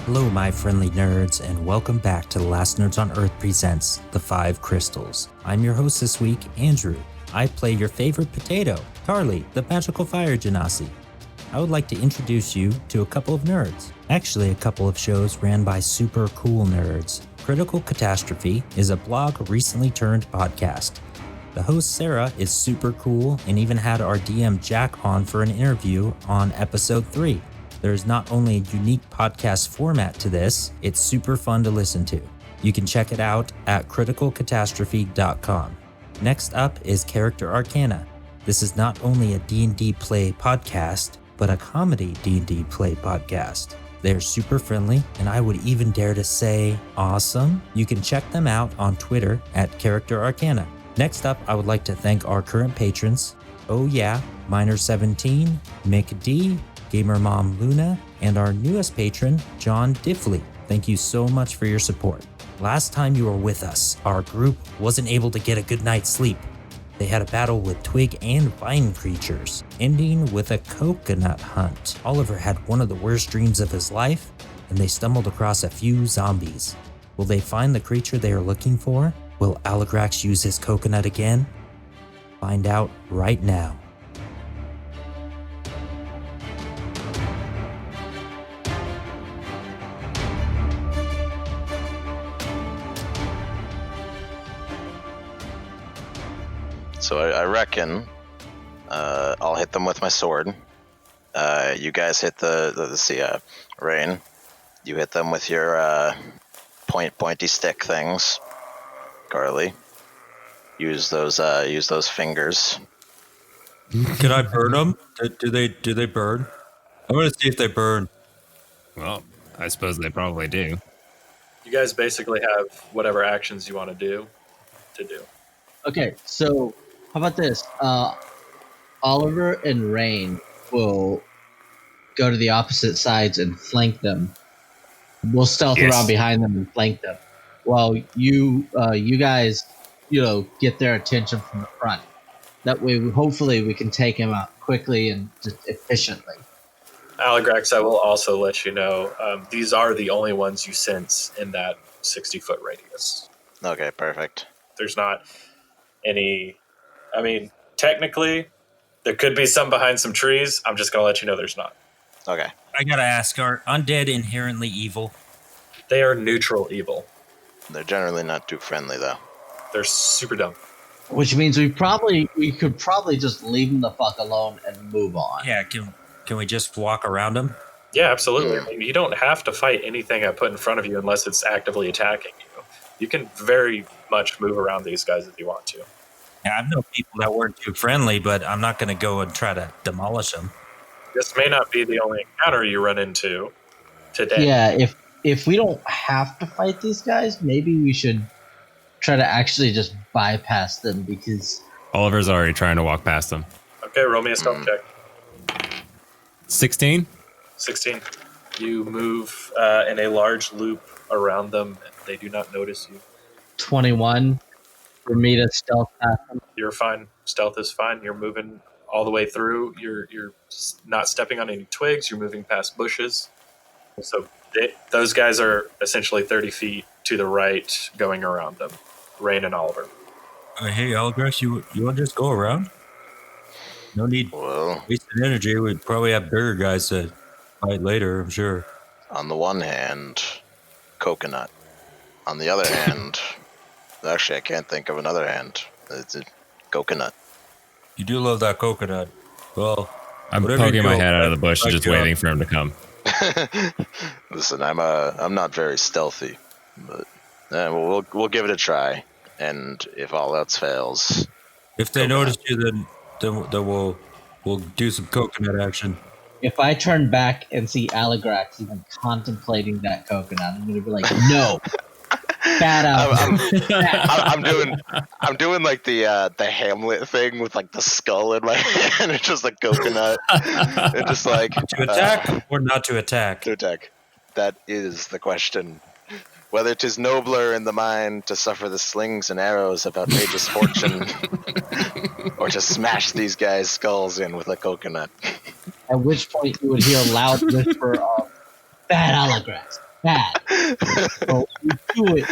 Hello, my friendly nerds, and welcome back to The Last Nerds on Earth presents The Five Crystals. I'm your host this week, Andrew. I play your favorite potato, Carly, the magical fire genasi. I would like to introduce you to a couple of nerds. Actually, a couple of shows ran by super cool nerds. Critical Catastrophe is a blog recently turned podcast. The host, Sarah, is super cool and even had our DM Jack on for an interview on episode 3. There's not only a unique podcast format to this, it's super fun to listen to. You can check it out at criticalcatastrophe.com. Next up is Character Arcana. This is not only a D&D play podcast, but a comedy D&D play podcast. They're super friendly, and I would even dare to say awesome. You can check them out on Twitter at Character Arcana. Next up, I would like to thank our current patrons. Oh yeah, Miner17, Mick D, Gamer Mom Luna, and our newest patron, John Diffley. Thank you so much for your support. Last time you were with us, our group wasn't able to get a good night's sleep. They had a battle with twig and vine creatures, ending with a coconut hunt. Oliver had one of the worst dreams of his life, and they stumbled across a few zombies. Will they find the creature they are looking for? Will Aligrax use his coconut again? Find out right now. So I reckon I'll hit them with my sword. You guys hit the Rain. You hit them with your pointy stick things. Carly, use those fingers. Can I burn them? Do they burn? I want to see if they burn. Well, I suppose they probably do. You guys basically have whatever actions you want to do. Okay, so how about this? Oliver and Rain will go to the opposite sides and flank them. We'll stealth around behind them and flank them, while you guys, get their attention from the front. That way, hopefully, we can take him out quickly and just efficiently. Aligrax, I will also let you know, these are the only ones you sense in that 60-foot radius. Okay, perfect. There's not any... I mean, technically, there could be some behind some trees. I'm just going to let you know there's not. Okay. I gotta ask, are undead inherently evil? They are neutral evil. They're generally not too friendly, though. They're super dumb. Which means we could probably just leave them the fuck alone and move on. Yeah, can we just walk around them? Yeah, absolutely. I mean, you don't have to fight anything I put in front of you unless it's actively attacking you. You can very much move around these guys if you want to. Yeah, I've known people that weren't too friendly, but I'm not going to go and try to demolish them. This may not be the only encounter you run into today. Yeah, if we don't have to fight these guys, maybe we should try to actually just bypass them, because Oliver's already trying to walk past them. Okay, roll me a stealth check. 16? 16. You move in a large loop around them. They do not notice you. 21 for me to stealth past them. You're fine. Stealth is fine. You're moving all the way through. You're not stepping on any twigs. You're moving past bushes. So those guys are essentially 30 feet to the right going around them. Rain and Oliver. Hey, Aligrax, you want to just go around? No need wasting energy. We'd probably have bigger guys to fight later, I'm sure. On the one hand, coconut. On the other hand, actually, I can't think of another hand. It's a coconut. You do love that coconut. Well, I'm poking my head out of the bush and just waiting for him to come. Listen, I'm not very stealthy, but we'll give it a try. And if all else fails, if they notice you, then we'll do some coconut action. If I turn back and see Aligrax even contemplating that coconut, I'm going to be like, no. Bad out. I'm doing like the Hamlet thing with like the skull in my hand. It's just a coconut. It's just like to attack or not to attack. To attack. That is the question. Whether 'tis nobler in the mind to suffer the slings and arrows of outrageous fortune, or to smash these guys' skulls in with a coconut. At which point you would hear a loud whisper of "Bad Aligrax, bad. So you do it.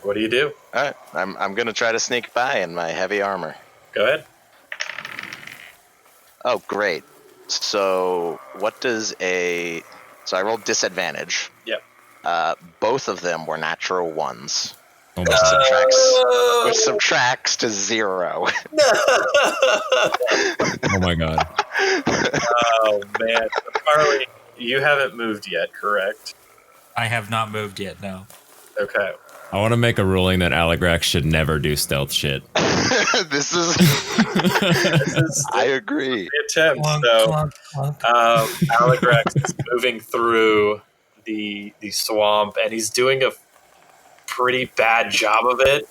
What do you do? All right, I'm gonna try to sneak by in my heavy armor. Go ahead. Oh, great. So what does a... So I rolled disadvantage. Yep. Both of them were natural ones, Oh which subtracts to 0. Oh my god. Oh, man. Carly, you haven't moved yet, correct? I have not moved yet, no. Okay. I want to make a ruling that Aligrax should never do stealth shit. This is... This is I agree. the attempt. So, Aligrax is moving through the swamp, and he's doing a pretty bad job of it.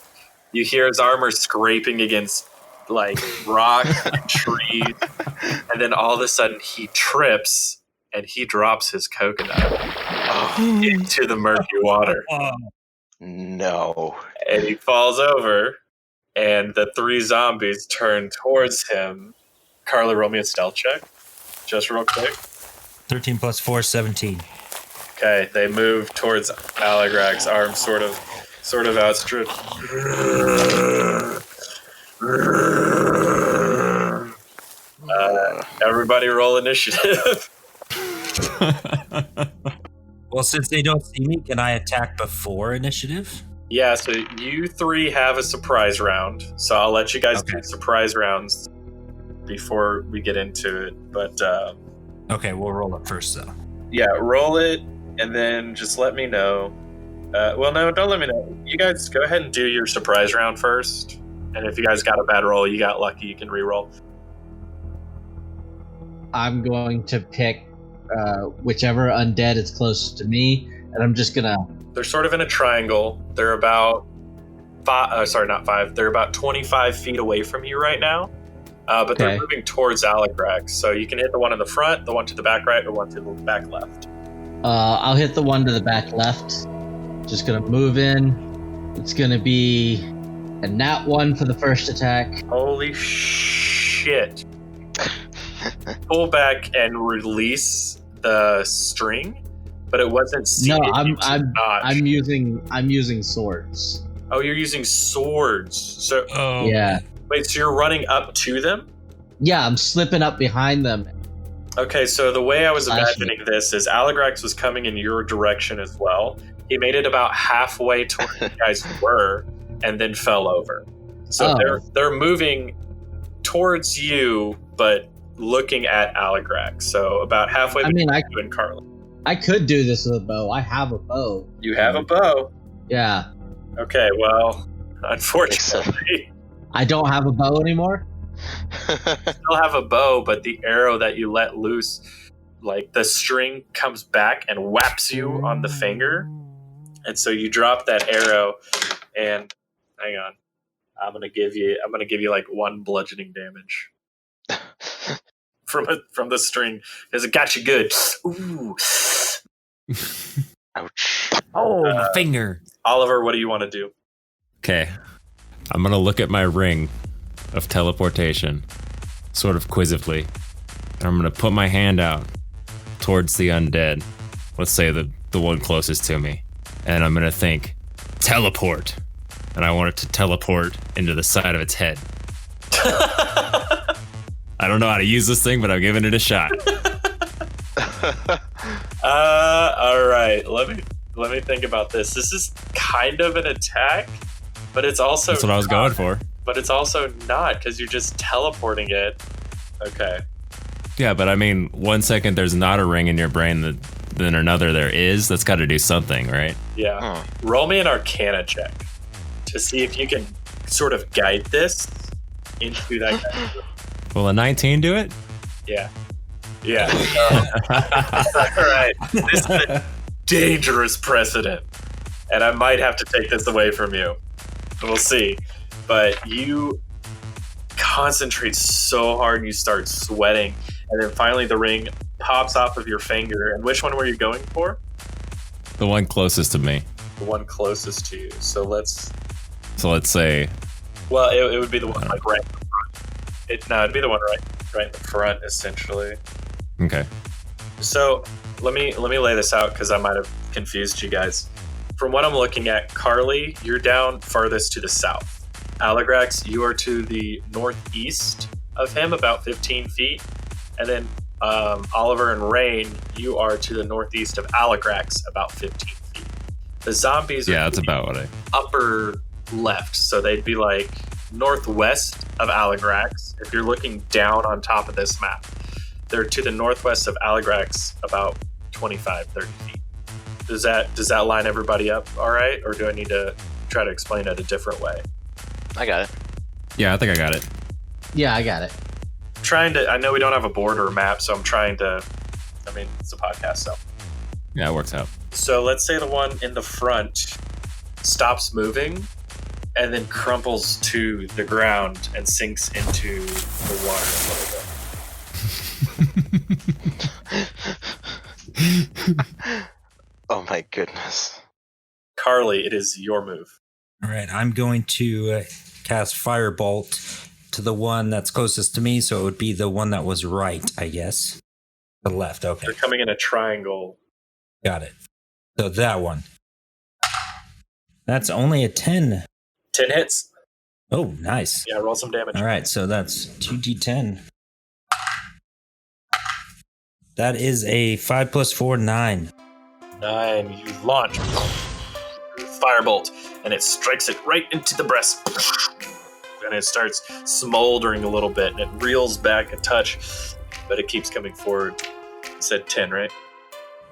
You hear his armor scraping against like rocks and trees, and then all of a sudden he trips and he drops his coconut into the murky water. No. And he falls over, and the 3 zombies turn towards him. Carla, roll me a stealth check, just real quick. 13 plus 4, 17. Okay, they move towards Aligrax, arms sort of outstretched. Everybody roll initiative. Well, since they don't see me, can I attack before initiative? Yeah, so you 3 have a surprise round. So I'll let you guys do surprise rounds before we get into it. But Okay, we'll roll it first, though. yeah, roll it, and then just let me know. Well, no, don't let me know. You guys go ahead and do your surprise round first. And if you guys got a bad roll, you got lucky, you can re-roll. I'm going to pick whichever undead is closest to me, and I'm just gonna... They're sort of in a triangle. They're about they're about 25 feet away from you right now. But they're moving towards Aligrax. So you can hit the one in the front, the one to the back right, or one to the back left. I'll hit the one to the back left. Just gonna move in. It's gonna be a nat 1 for the first attack. Holy shit. Pull back and release the string, but it wasn't seated. No, I'm using swords. Oh, you're using swords. So yeah. Wait, so you're running up to them? Yeah, I'm slipping up behind them. Okay, so the way I was imagining this is Aligrax was coming in your direction as well. He made it about halfway to where you guys were, and then fell over. So they're moving towards you, but looking at Aligrax. So about halfway between you and Carla. I could do this with a bow. I have a bow. You have a bow? Yeah. Okay, well, unfortunately... I don't have a bow anymore? You still have a bow, but the arrow that you let loose, like the string comes back and whaps you on the finger. And so you drop that arrow, and hang on. I'm gonna give you like 1 bludgeoning damage. From the string, because it got you good. Ooh. Ouch. Oh, my finger. Oliver, what do you want to do? Okay. I'm going to look at my ring of teleportation, sort of quizzically. I'm going to put my hand out towards the undead. Let's say the one closest to me. And I'm going to think, teleport. And I want it to teleport into the side of its head. I don't know how to use this thing, but I'm giving it a shot. All right. Let me think about this. This is kind of an attack, but it's also that's what I was going for. But it's also not, because you're just teleporting it. Okay. Yeah, but I mean, 1 second there's not a ring in your brain, then another there is. That's got to do something, right? Yeah. Roll me an Arcana check to see if you can sort of guide this into that kind of... Will a 19 do it? Yeah. Yeah. All right. This is a dangerous precedent, and I might have to take this away from you. We'll see. But you concentrate so hard, you start sweating, and then finally the ring pops off of your finger. And which one were you going for? The one closest to me. The one closest to you. So let's say... Well, it would be the one like right in the front. It'd be the one right in the front, essentially. Okay. So let me lay this out, because I might have confused you guys. From what I'm looking at, Carly, you're down farthest to the south. Aligrax, you are to the northeast of him, about 15 feet. And then Oliver and Rain, you are to the northeast of Aligrax, about 15 feet. The zombies are that's about what upper left, so they'd be like northwest of Aligrax. If you're looking down on top of this map, they're to the northwest of Aligrax, about 25, 30 feet. Does that line everybody up all right, or do I need to try to explain it a different way? I got it. Yeah, I think I got it. Yeah, I got it. I know we don't have a board or a map, so I'm trying to, it's a podcast, so. Yeah, it works out. So let's say the one in the front stops moving and then crumples to the ground and sinks into the water a little bit. Oh my goodness. Carly, it is your move. All right, I'm going to cast Firebolt to the one that's closest to me, so it would be the one that was right, I guess. The left, okay. They're coming in a triangle. Got it. So that one. That's only a 10. 10 hits. Oh, nice. Yeah, roll some damage. All right, so that's 2d10. That is a 5 plus 4, 9. 9. You launch Firebolt, and it strikes it right into the breast. And it starts smoldering a little bit, and it reels back a touch, but it keeps coming forward. You said 10, right?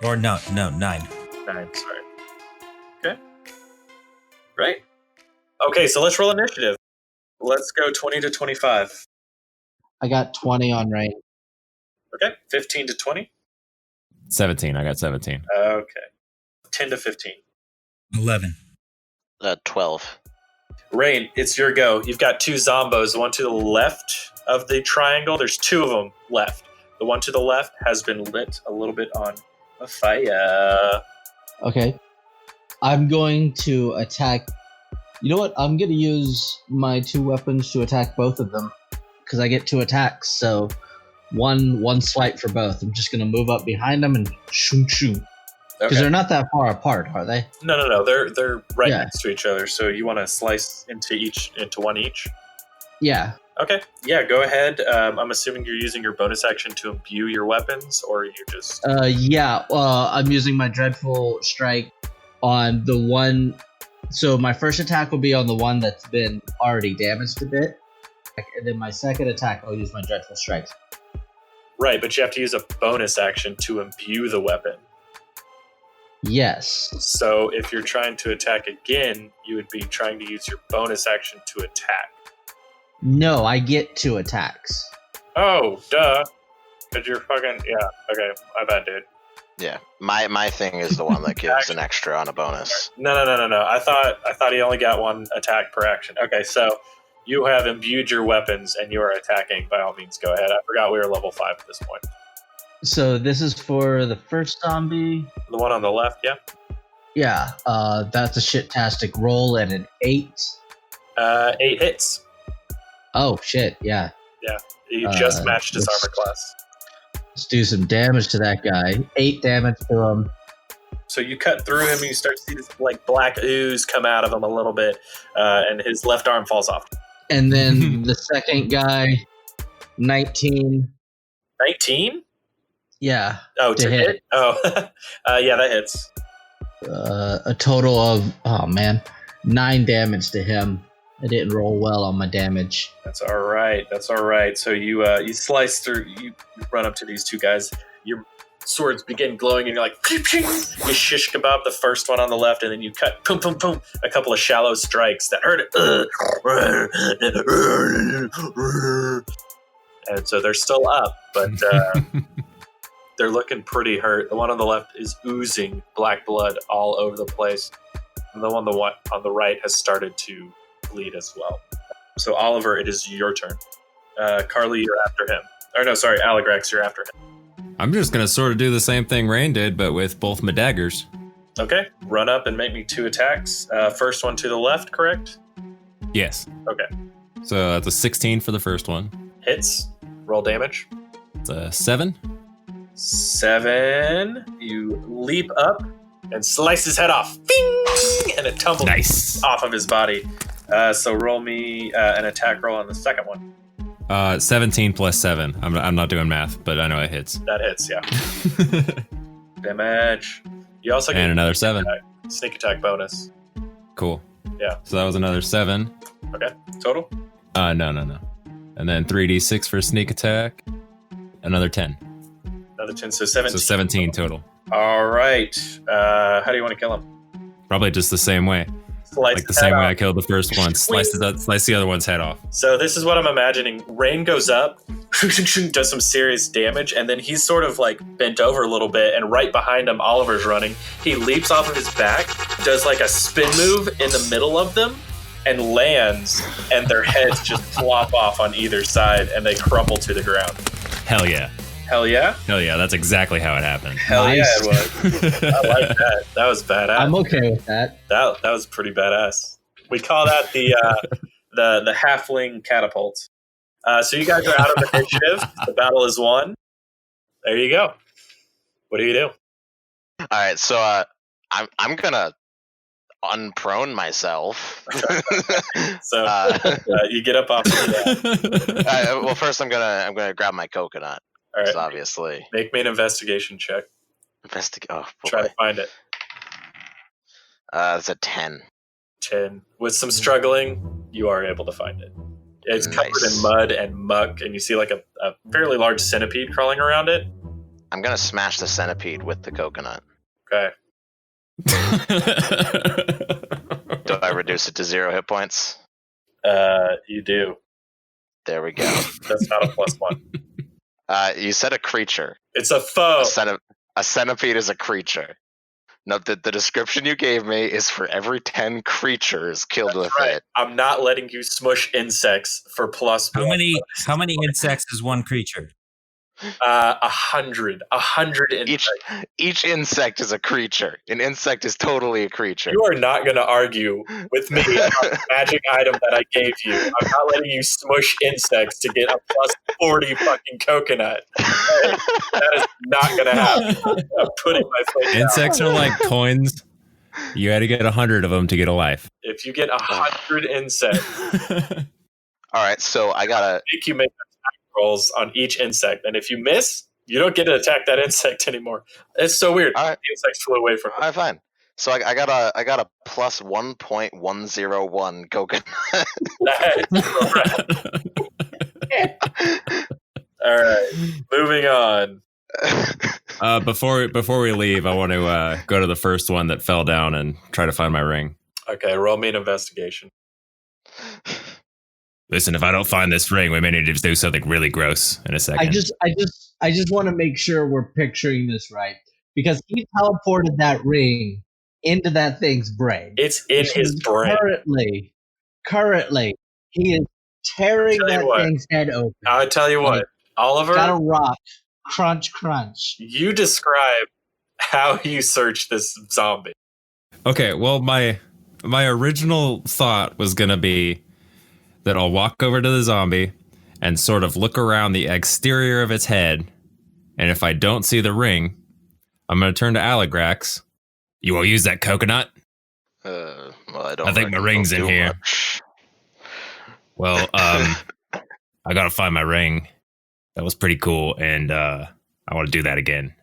Or no, 9. 9, sorry. Okay. Right. Okay, so let's roll initiative. Let's go 20 to 25. I got 20 on Rain. Okay, 15 to 20. 17. I got 17. Okay. 10 to 15. 11. 12. Rain, it's your go. You've got 2 zombos. The one to the left of the triangle, there's 2 of them left. The one to the left has been lit a little bit on a fire. Okay. I'm going to attack. You know what? I'm going to use my 2 weapons to attack both of them because I get 2 attacks. So one swipe for both. I'm just going to move up behind them and shoom. Because they're not that far apart, are they? No. They're right next to each other. So you want to slice into one each? Yeah. Okay. Yeah, go ahead. I'm assuming you're using your bonus action to imbue your weapons, or you just... Yeah. I'm using my Dreadful Strike on the one... So my first attack will be on the one that's been already damaged a bit. And then my second attack, I'll use my Dreadful Strike. Right, but you have to use a bonus action to imbue the weapon. Yes. So if you're trying to attack again, you would be trying to use your bonus action to attack. No, I get 2 attacks. Oh, duh. Because you're fucking... Yeah, okay. My bad, dude. Yeah. My thing is the one that gives an extra on a bonus. No. I thought he only got 1 attack per action. Okay, so you have imbued your weapons and you are attacking. By all means, go ahead. I forgot we were level 5 at this point. So this is for the first zombie. The one on the left, yeah? Yeah, that's a shit-tastic roll and an 8. 8 hits. Oh, shit, yeah. Yeah, he just matched his armor class. Let's do some damage to that guy. 8 damage to him. So you cut through him and you start to see this black ooze come out of him a little bit, and his left arm falls off. And then the second guy, 19. 19? Yeah. Oh, to hit? Oh, yeah, that hits. A total of 9 damage to him. I didn't roll well on my damage. That's all right. So you slice through. You run up to these 2 guys. Your swords begin glowing, and you're like, ping, ping. You shish kebab the first one on the left, and then you cut, boom, boom, boom, a couple of shallow strikes that hurt it. And so they're still up, but they're looking pretty hurt. The one on the left is oozing black blood all over the place, and the one on the right has started to bleed as well. So Oliver, it is your turn. Carly, you're after him. Or no, sorry, Aligrax, you're after him. I'm just gonna sort of do the same thing Rain did, but with both my daggers. Okay, run up and make me 2 attacks. First one to the left, correct? Yes. Okay. So that's a 16 for the first one. Hits. Roll damage. It's a 7. 7. You leap up and slice his head off. Bing! And it tumbles off of his body. So roll me an attack roll on the second one. 17 plus 7. I'm not doing math, but I know it hits. That hits, yeah. Damage. You also get another 7. Sneak attack bonus. Cool. Yeah. So that was another 7. Okay. Total? No. And then 3d6 for sneak attack. Another 10. Another 10, so 17. So 17 total. All right. How do you want to kill him? Probably just the same way. Slice like the same way I killed the first one. Slice the other one's head off. So this is what I'm imagining. Rain goes up, does some serious damage, and then he's sort of like bent over a little bit, and right behind him, Oliver's running. He leaps off of his back, does like a spin move in the middle of them, and lands, and their heads just flop off on either side, and they crumple to the ground. Hell yeah. Hell yeah? Hell yeah, that's exactly how it happened. Hell Nice. yeah, it was. I like that. That was badass. I'm okay with that. That was pretty badass. We call that the halfling catapult. So you guys are out of initiative. The battle is won. There you go. What do you do? All right, so I'm gonna unprone myself. So you get up off of that. Well, first I'm gonna grab my coconut. All right. Obviously. Make me an investigation check. Oh, boy. Try to find it. It's a 10. 10. With some struggling, you are able to find it. It's covered in mud and muck, and you see like a fairly large centipede crawling around it. I'm gonna smash the centipede with the coconut. Okay. Do I reduce it to 0 hit points? You do. There we go. That's not a +1. You said a creature. It's a foe. A centipede is a creature. No, the description you gave me is for every 10 creatures killed That's with right. it. I'm not letting you smush insects for +1. How many insects is one creature? 100 insects. Each insect is a creature. An insect is totally a creature. You are not going to argue with me about the magic item that I gave you. I'm not letting you smush insects to get a +40 fucking coconut. That is not going to happen. I'm putting my foot Insects down. are like coins. You had to get 100 of them to get a life. If you get 100 insects, All right, so I gotta make you make attack rolls on each insect, and if you miss, you don't get to attack that insect anymore. It's so weird. All right. The insects flew away from All right, fine. So I got a plus 1.101 coconut. All right, moving on. Before we leave, I want to go to the first one that fell down and try to find my ring. Okay, roll me an investigation. Listen, if I don't find this ring, we may need to do something really gross in a second. I just want to make sure we're picturing this right, because he teleported that ring into that thing's brain. It's in his brain. Currently, he is tearing that thing's head open. I'll tell you what, Oliver. Got a rock. Crunch, crunch. You describe how you search this zombie. Okay, well, my original thought was gonna be that I'll walk over to the zombie and sort of look around the exterior of its head, and if I don't see the ring, I'm gonna turn to Aligrax. You will use that coconut? Well, I think my ring's in here. Much. Well, I gotta find my ring. That was pretty cool, and I want to do that again.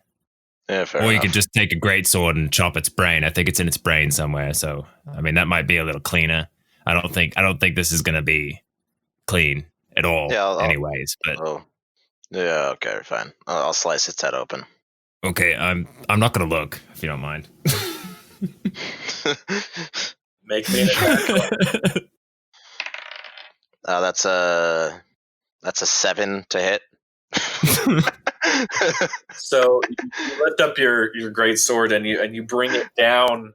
Yeah, fair Or you enough. could just take a great sword and chop its brain. I think it's in its brain somewhere. So, I mean, that might be a little cleaner. I don't think this is gonna be clean at all. Yeah, anyways, but yeah, okay, fine. I'll slice its head open. okay, I'm not gonna look if you don't mind. Make me an attack roll. That's a 7 to hit. So you lift up your great sword and you bring it down,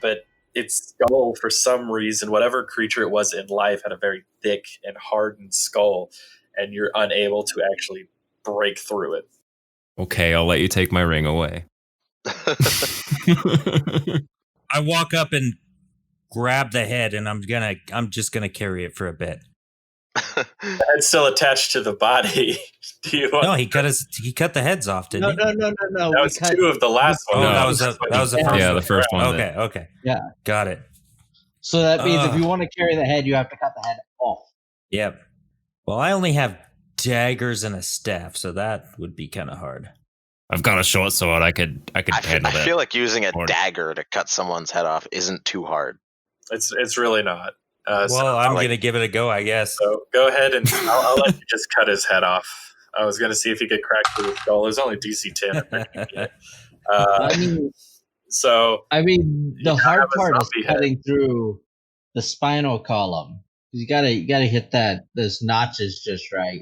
but its skull, for some reason, whatever creature it was in life, had a very thick and hardened skull, and you're unable to actually break through it. Okay, I'll let you take my ring away. I walk up and grab the head, and I'm just gonna carry it for a bit. The head's still attached to the body. Do you want? No, he cut the heads off, didn't No, he? no. That was two of the last one. Oh, No. that was the first Yeah, one. the first one. Okay. Yeah. Got it. So that means if you want to carry the head, you have to cut the head off. Yep. Well, I only have daggers and a staff, so that would be kind of hard. I've got a short sword. I could handle that. I feel like using a Or- dagger to cut someone's head off isn't too hard. It's really not. Well, I'm going to give it a go, I guess. So go ahead and I'll let you just cut his head off. I was going to see if he could crack through his skull. It was only DC 10. I mean, the hard have a part is zombie head. cutting through the spinal column. You gotta hit those notches just right.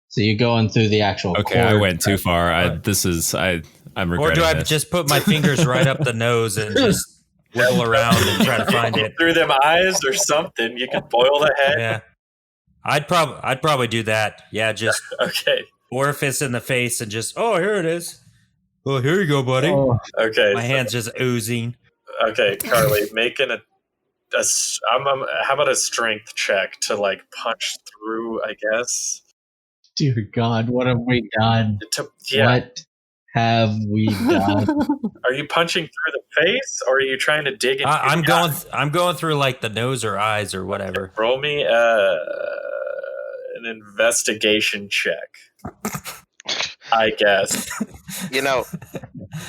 So you're going through the actual. Okay, I cord. went too far. I'm regretting Or do I this. just put my fingers right up the nose and just wiggle around and try to find it? Through them eyes or something. You can boil the head. Yeah. I'd probably do that. Yeah, just Okay. orifice in the face and just, oh, here it is. Oh, here you go, buddy. Oh, Okay. My hand's just oozing. Okay, Carly, making how about a strength check to like punch through, I guess? dear God, what have we done? Yeah. What have we done? Are you punching through the face or are you trying to dig into I'm the eye? I'm going through like the nose or eyes or whatever. Roll me an investigation check. I guess. You know,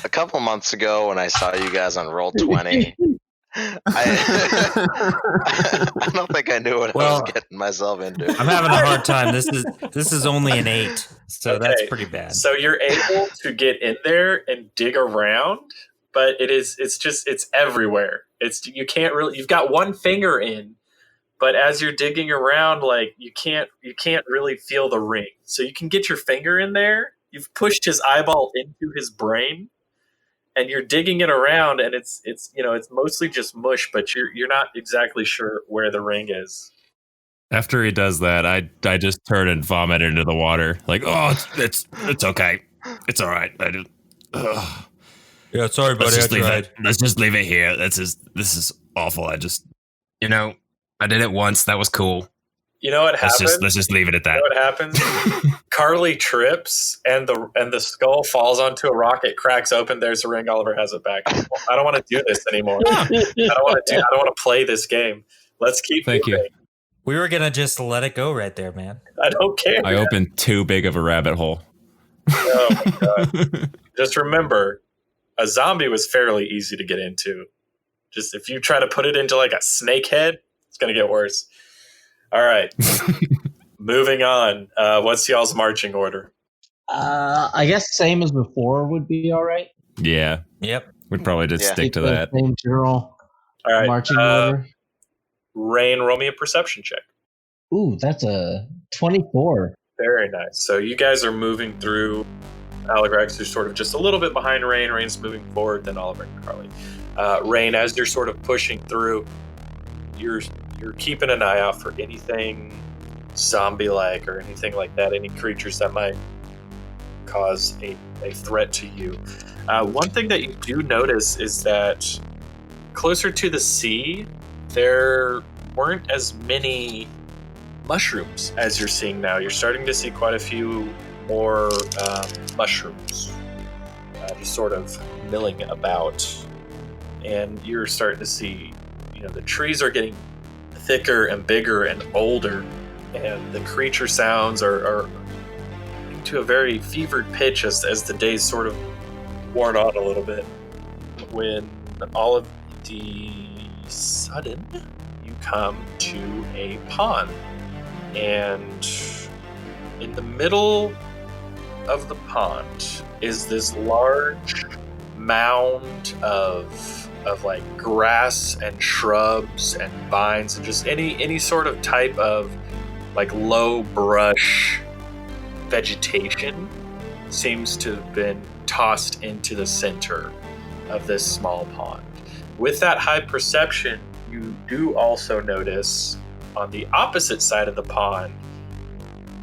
a couple months ago when I saw you guys on Roll20, I don't think I knew what I was getting myself into. I'm having a hard time. This is only an 8, so that's Okay, pretty bad. So you're able to get in there and dig around, but it's everywhere. You can't really, you've got one finger in, but as you're digging around, like you can't really feel the ring. So you can get your finger in there. You've pushed his eyeball into his brain, and you're digging it around, and it's mostly just mush, but you're not exactly sure where the ring is. After he does that, I just turn and vomit into the water. Like, oh, it's okay, it's all right. Yeah, sorry, buddy. I tried. Let's just leave it here. This is awful. I did it once. That was cool. You know what happens? Let's just leave it at that. You know what happens? Carly trips and the skull falls onto a rock. It cracks open. There's a ring. Oliver has it back. I don't want to do this anymore. I don't want to play this game. Let's keep. Thank you. We were gonna just let it go right there, man. I don't care. I opened too big of a rabbit hole. Oh my god! Just remember, a zombie was fairly easy to get into. Just if you try to put it into like a snake head, it's gonna get worse. All right. Moving on. What's y'all's marching order? I guess same as before would be all right. Yeah. Yep. We'd probably just stick to the that. Same general All right. marching order. Rain, roll me a perception check. Ooh, that's a 24. Very nice. So you guys are moving through. Aligrax is sort of just a little bit behind Rain. Rain's moving forward, then Oliver and Carly. Rain, as you're sort of pushing through, you're keeping an eye out for anything zombie-like or anything like that, any creatures that might cause a threat to you. One thing that you do notice is that closer to the sea, there weren't as many mushrooms as you're seeing now. You're starting to see quite a few more mushrooms just sort of milling about. And you're starting to see, the trees are getting thicker and bigger and older, and the creature sounds are to a very fevered pitch as the days sort of worn on a little bit, when all of the sudden you come to a pond, and in the middle of the pond is this large mound of like grass and shrubs and vines and just any sort of type of like low brush vegetation seems to have been tossed into the center of this small pond. With that high perception, you do also notice on the opposite side of the pond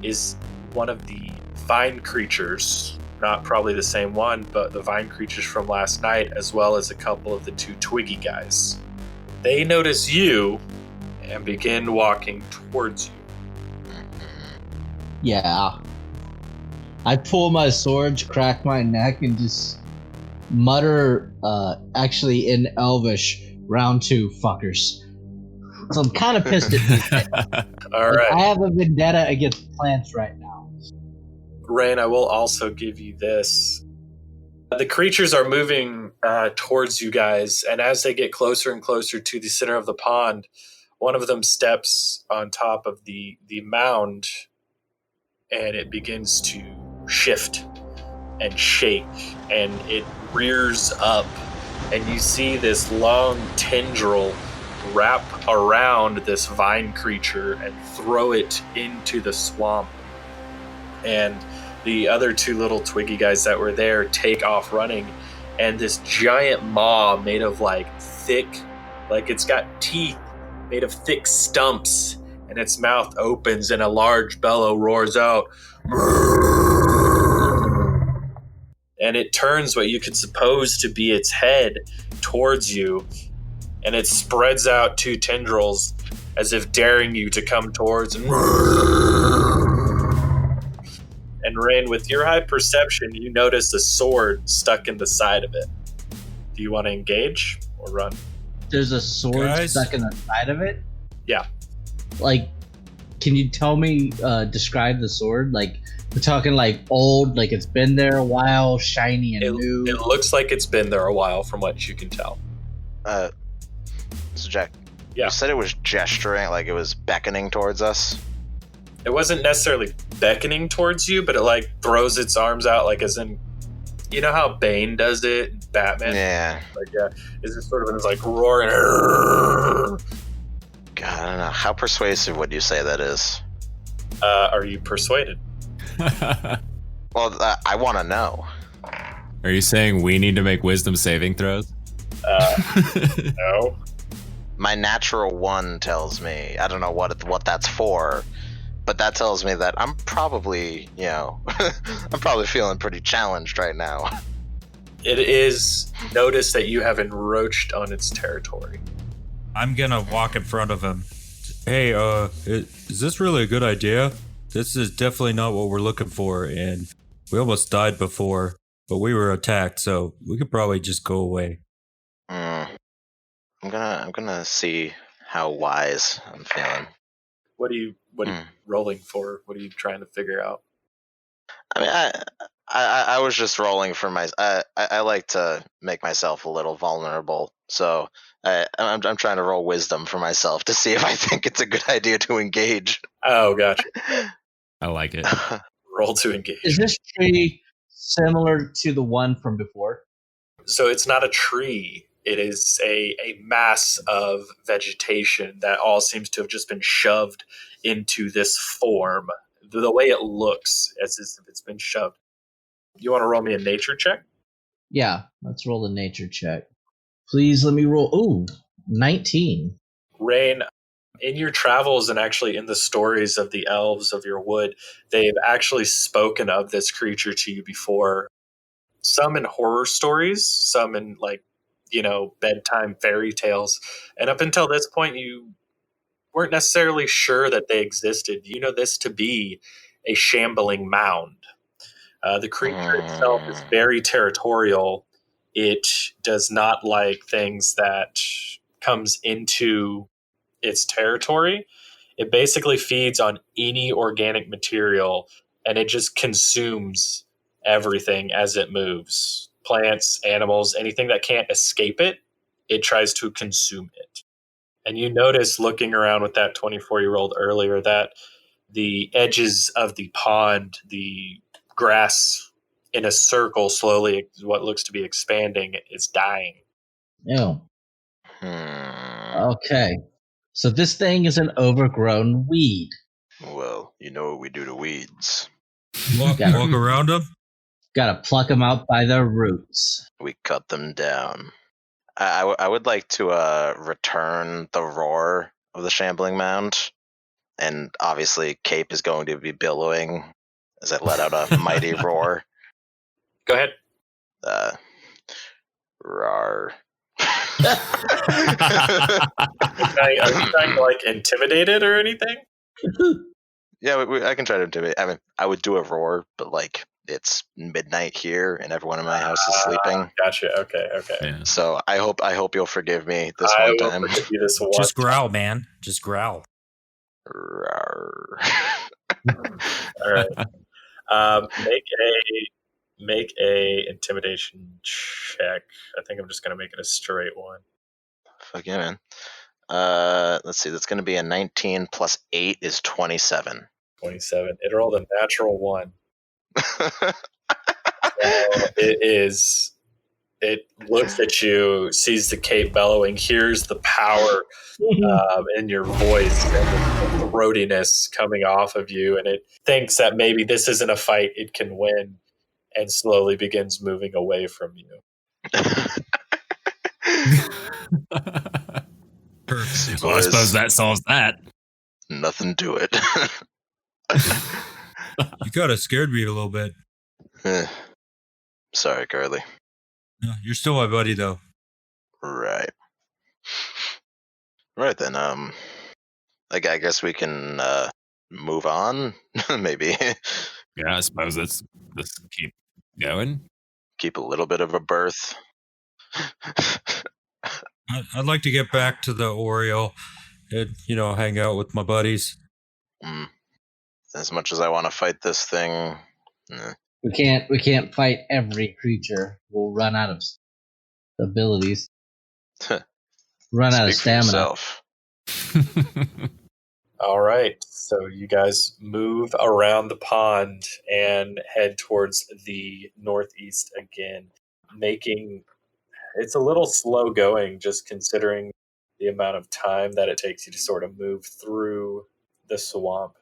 is one of the vine creatures. Not probably the same one, but the vine creatures from last night, as well as a couple of the two twiggy guys. They notice you and begin walking towards you. Yeah. I pull my sword, crack my neck, and just mutter, actually in Elvish, round 2, fuckers. So I'm kind of pissed at these things. All Like, right. I have a vendetta against plants right now. Rain, I will also give you this. The creatures are moving towards you guys, and as they get closer and closer to the center of the pond, one of them steps on top of the mound, and it begins to shift and shake, and it rears up, and you see this long tendril wrap around this vine creature and throw it into the swamp. And the other 2 little twiggy guys that were there take off running, and this giant maw made of thick, it's got teeth made of thick stumps, and its mouth opens and a large bellow roars out, and it turns what you could suppose to be its head towards you, and it spreads out 2 tendrils as if daring you to come towards. And Rain, with your high perception, you notice a sword stuck in the side of it. Do you want to engage or run? There's a sword Guys? stuck in the side of it? Yeah. Can you tell me, describe the sword? We're talking old, it's been there a while, shiny and new. It looks like it's been there a while from what you can tell. So Jack, Yeah. you said it was gesturing, like it was beckoning towards us. It wasn't necessarily beckoning towards you, but it throws its arms out, as in, you know how Bane does it, in Batman? Yeah. It's just sort of roaring. God, I don't know. How persuasive would you say that is? Are you persuaded? Well, I want to know. Are you saying we need to make wisdom saving throws? No. My natural 1 tells me, I don't know what that's for, but that tells me that I'm probably, I'm probably feeling pretty challenged right now. It is notice that you have encroached on its territory. I'm gonna walk in front of him. Hey, is this really a good idea? This is definitely not what we're looking for, and we almost died before, but we were attacked, so we could probably just go away. I'm gonna see how wise I'm feeling. What are you rolling for? What are you trying to figure out? I mean, I was just rolling for my. I like to make myself a little vulnerable, so I'm trying to roll wisdom for myself to see if I think it's a good idea to engage. Oh, gotcha. I like it. Roll to engage. Is this tree similar to the one from before? So it's not a tree. It is a mass of vegetation that all seems to have just been shoved into this form. The way it looks, as if it's been shoved. You want to roll me a nature check? Yeah, let's roll a nature check. Please let me roll. Ooh, 19. Rain, in your travels and actually in the stories of the elves of your wood, they've actually spoken of this creature to you before. Some in horror stories, some in bedtime fairy tales. And up until this point, you weren't necessarily sure that they existed. You know this to be a shambling mound. The creature itself is very territorial. It does not like things that comes into its territory. It basically feeds on any organic material, and it just consumes everything as it moves. Plants, animals, anything that can't escape it, it tries to consume it. And you notice looking around with that 24-year-old earlier that the edges of the pond, the grass in a circle slowly, what looks to be expanding, is dying. Ew. Okay. So this thing is an overgrown weed. Well, you know what we do to weeds. Walk around him? Gotta pluck them out by their roots. We cut them down. I would like to return the roar of the shambling mound, and obviously Cape is going to be billowing as I let out a mighty roar. Go ahead. Roar. Are you trying to intimidate it or anything? Yeah, I can try to intimidate. I mean, I would do a roar, but like it's midnight here and everyone in my house is sleeping. Gotcha. Okay. Yeah. So I hope you'll forgive me this I one will time. forgive you this one. Just growl, man. Just growl. Rawr. All right. Make a intimidation check. I think I'm just gonna make it a straight one. Fuck yeah, man. Let's see. That's going to be a 19 plus 8 is 27. 27. It rolled a natural 1. It is. It looks at you, sees the cape bellowing, hears the power in your voice and the throatiness coming off of you, and it thinks that maybe this isn't a fight it can win, and slowly begins moving away from you. Well, I suppose that solves that. Nothing to it. You kind of scared me a little bit. Sorry, Carly. No, you're still my buddy, though. Right. Right then. I guess we can move on. Maybe Yeah, I suppose let's keep going. keep a little bit of a berth. I'd like to get back to the Oreo and, hang out with my buddies. As much as I want to fight this thing, We can't fight every creature. We'll run out of abilities. Run out of speak for stamina. yourself. All right, so you guys move around the pond and head towards the northeast again, making it's a little slow going just considering the amount of time that it takes you to sort of move through the swamp.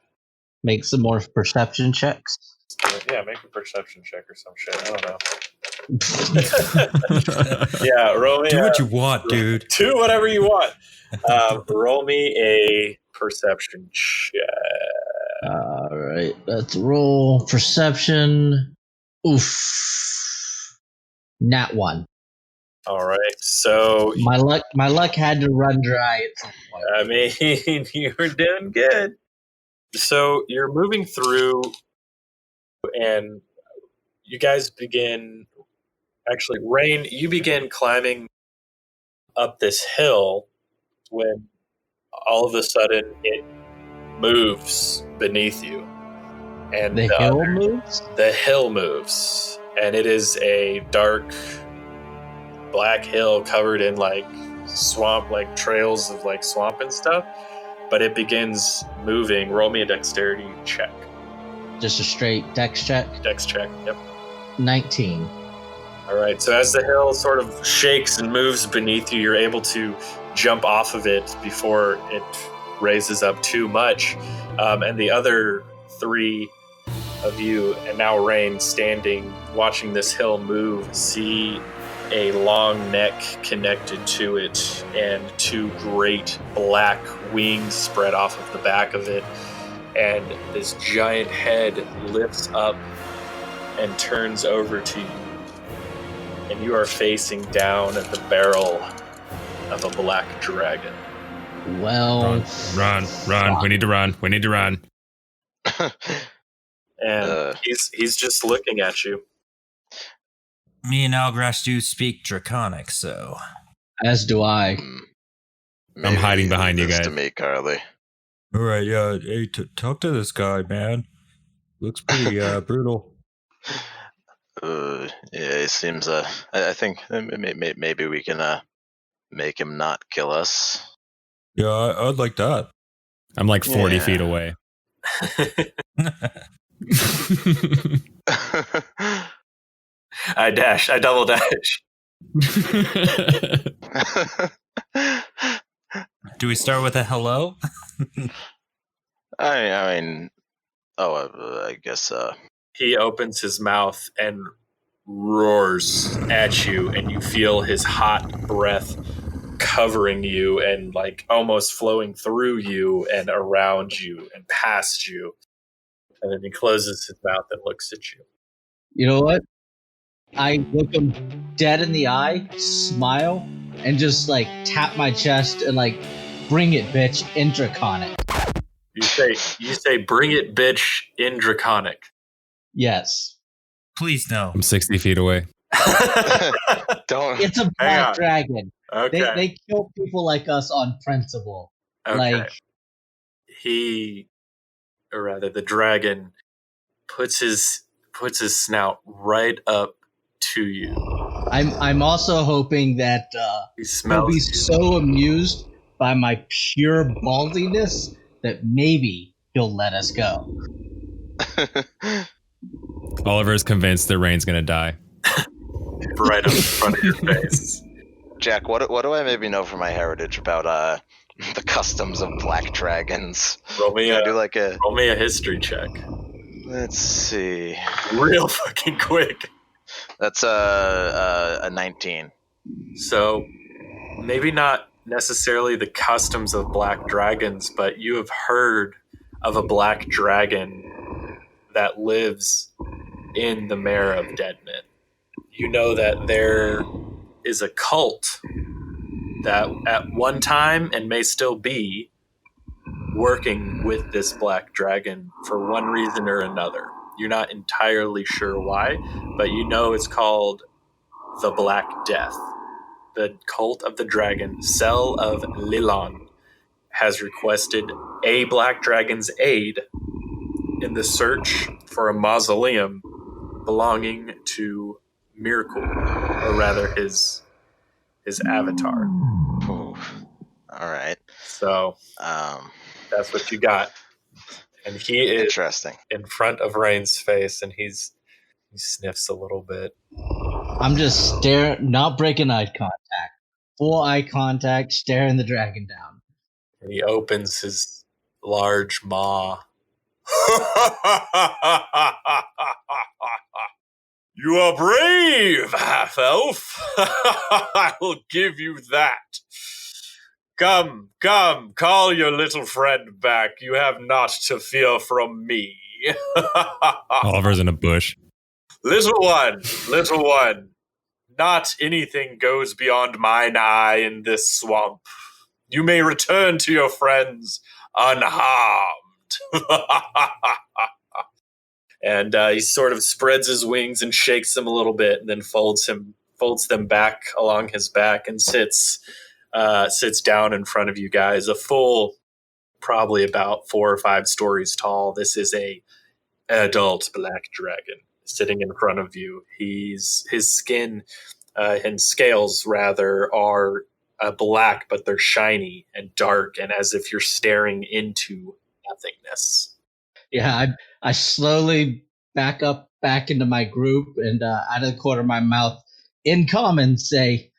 Make some more perception checks. Yeah, make a perception check or some shit. I don't know. Yeah, roll me. Do what you want, dude. Do whatever you want. Roll me a perception check. All right, let's roll perception. Oof, nat 1. All right, so My luck had to run dry at some point. I mean, you were doing good. So you're moving through, and you guys begin. Actually, Rain, you begin climbing up this hill when all of a sudden it moves beneath you, and The hill moves. the hill moves, and it is a dark black hill covered in like swamp, like trails of like swamp and stuff, but it begins moving. Roll me a dexterity check. Just a straight dex check. Dex check. Yep. 19. All right, so as the hill sort of shakes and moves beneath you, you're able to jump off of it before it raises up too much. And the other 3 of you, and now Rain, standing, watching this hill move, see a long neck connected to it and 2 great black wings spread off of the back of it. And this giant head lifts up and turns over to you. And you are facing down at the barrel of a black dragon. Well, Run. We need to run. And he's just looking at you. Me and Algrass do speak Draconic, so... as do I. Maybe hiding behind you this guys. To me, Carly. All right, yeah. Hey, talk to this guy, man. Looks pretty brutal. Yeah, it seems. I think maybe we can make him not kill us. Yeah, I'd like that. I'm like 40 Yeah. feet away. I double dash. Do we start with a hello? I mean, I guess. He opens his mouth and roars at you, and you feel his hot breath covering you and like almost flowing through you and around you and past you. And then he closes his mouth and looks at you. You know what? I look him dead in the eye, smile, and just like tap my chest and like, bring it, bitch, Intraconic. You say, bring it, bitch, in Draconic. Yes. Please no. I'm 60 feet away. Don't. It's a Hang black on. dragon. Okay. They kill people like us on principle. Okay. Like, Or rather, the dragon puts his snout right up to you. I'm also hoping that He he'll smells be you. so amused by my pure baldiness that maybe he'll let us go. Oliver is convinced that Rain's gonna die. Right up in front of your face. Jack, what do I maybe know from my heritage about the customs of black dragons? Roll me Can I a do like a? roll me a history check, Let's see. real fucking quick. That's a 19. So maybe not necessarily the customs of black dragons, but you have heard of a black dragon that lives in the Mare of Deadman. You know that there is a cult that at one time and may still be working with this black dragon for one reason or another. You're not entirely sure why, but you know it's called the Black Death. The cult of the dragon, Cell of Lilon, has requested a black dragon's aid in the search for a mausoleum belonging to Miracle, or rather his avatar. Ooh. All right. So Um, that's what you got. And he is interesting. in front of Rain's face, and he sniffs a little bit. I'm just staring, not breaking eye contact. Full eye contact, staring the dragon down. And he opens his large maw. You are brave, half-elf. I will give you that. Come, call your little friend back. You have naught to fear from me. Oliver's in a bush. Little one, not anything goes beyond mine eye in this swamp. You may return to your friends unharmed. And he sort of spreads his wings and shakes them a little bit, and then folds them back along his back and sits down in front of you guys. A full, probably about 4 or 5 stories tall. This is a adult black dragon sitting in front of you. His skin and scales rather are black, but they're shiny and dark, and as if you're staring into nothingness. Yeah, I slowly back into my group and out of the corner of my mouth, in common, say,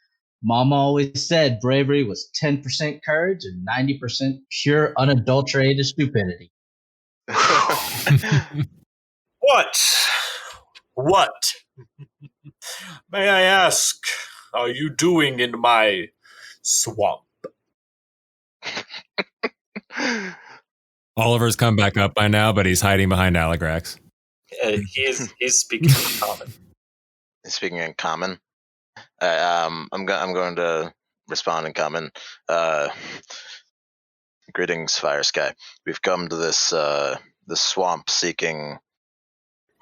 Mama always said bravery was 10% courage and 90% pure unadulterated stupidity. What? May I ask, are you doing in my swamp? Oliver's come back up by now, but he's hiding behind Aligrax. He's speaking in common. Speaking in common, I'm going to respond in common. Greetings, Fire Sky. We've come to this swamp seeking.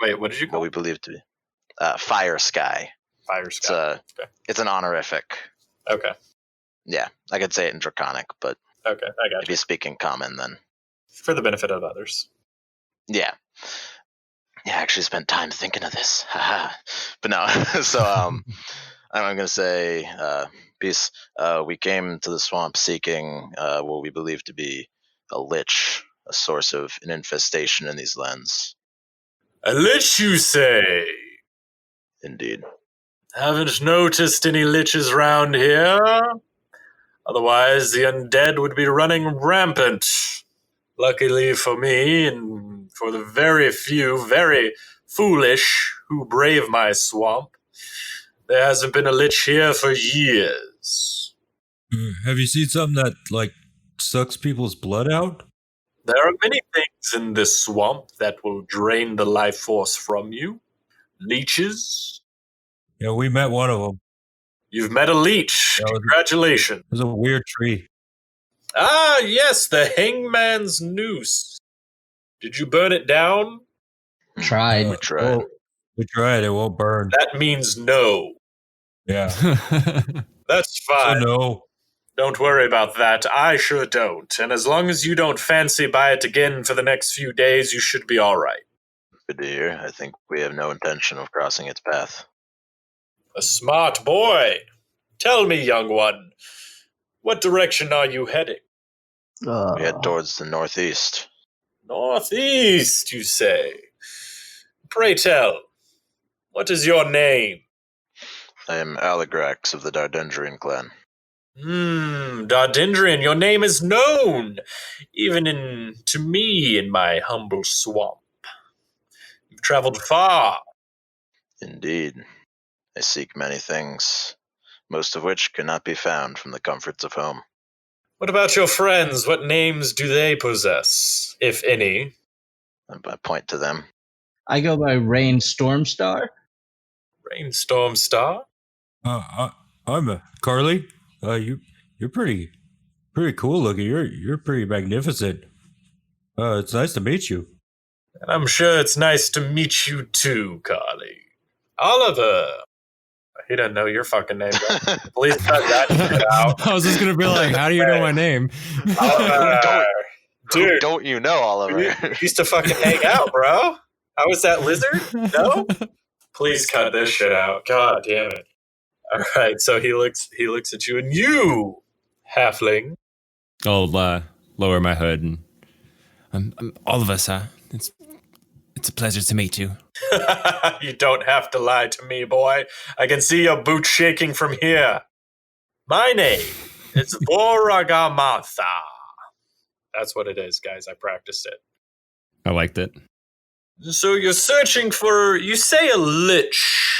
Wait, what did you call what we believe to be Fire Sky. Fire Sky? It's an honorific. Okay. Yeah, I could say it in Draconic, but Okay, I got if you. you speak in common, then For the benefit of others. yeah. I actually spent time thinking of this. But no, so I'm going to say, peace. We came to the swamp seeking what we believe to be a lich, a source of an infestation in these lands. A lich, you say? Indeed. Haven't noticed any liches round here. Otherwise, the undead would be running rampant. Luckily for me, and for the very few, very foolish who brave my swamp, there hasn't been a lich here for years. Have you seen something that, like, sucks people's blood out? There are many things in this swamp that will drain the life force from you. Leeches. Yeah, we met one of them. You've met a leech. That was- Congratulations. It was a weird tree. Ah, yes, the Hangman's Noose. Did you burn it down? Tried. We tried. We tried. It won't burn. That means no. Yeah. That's So fine. no. Don't worry about that. I sure don't. And as long as you don't fancy buy it again for the next few days, you should be all right. Good to hear. I think we have no intention of crossing its path. A smart boy. Tell me, young one, what direction are you heading? We head towards the northeast. Northeast, you say? Pray tell, what is your name? I am Aligrax of the Dardendrian clan. Dardendrian, your name is known, even to me in my humble swamp. You've traveled far. Indeed. I seek many things, most of which cannot be found from the comforts of home. What about your friends? What names do they possess, if any? I point to them. I go by Rain Stormstar. Rainstorm Star? I'm Carly. You're pretty cool looking. You're pretty magnificent. It's nice to meet you. And I'm sure it's nice to meet you too, Carly. Oliver. He doesn't know your fucking name. Please cut that shit out. I was just gonna be like, how do you know my name? Oliver. Who Dude, don't you know, Oliver? we used to fucking hang out, bro. How was that lizard? No? Please cut this shit out. God damn it. All right, so he looks at you, and you, halfling. I'll lower my hood and all of us. It's a pleasure to meet you. You don't have to lie to me, boy. I can see your boots shaking from here. My name is Voragamatha. That's what it is, guys. I practiced it. I liked it. So you're searching for, you say, a lich,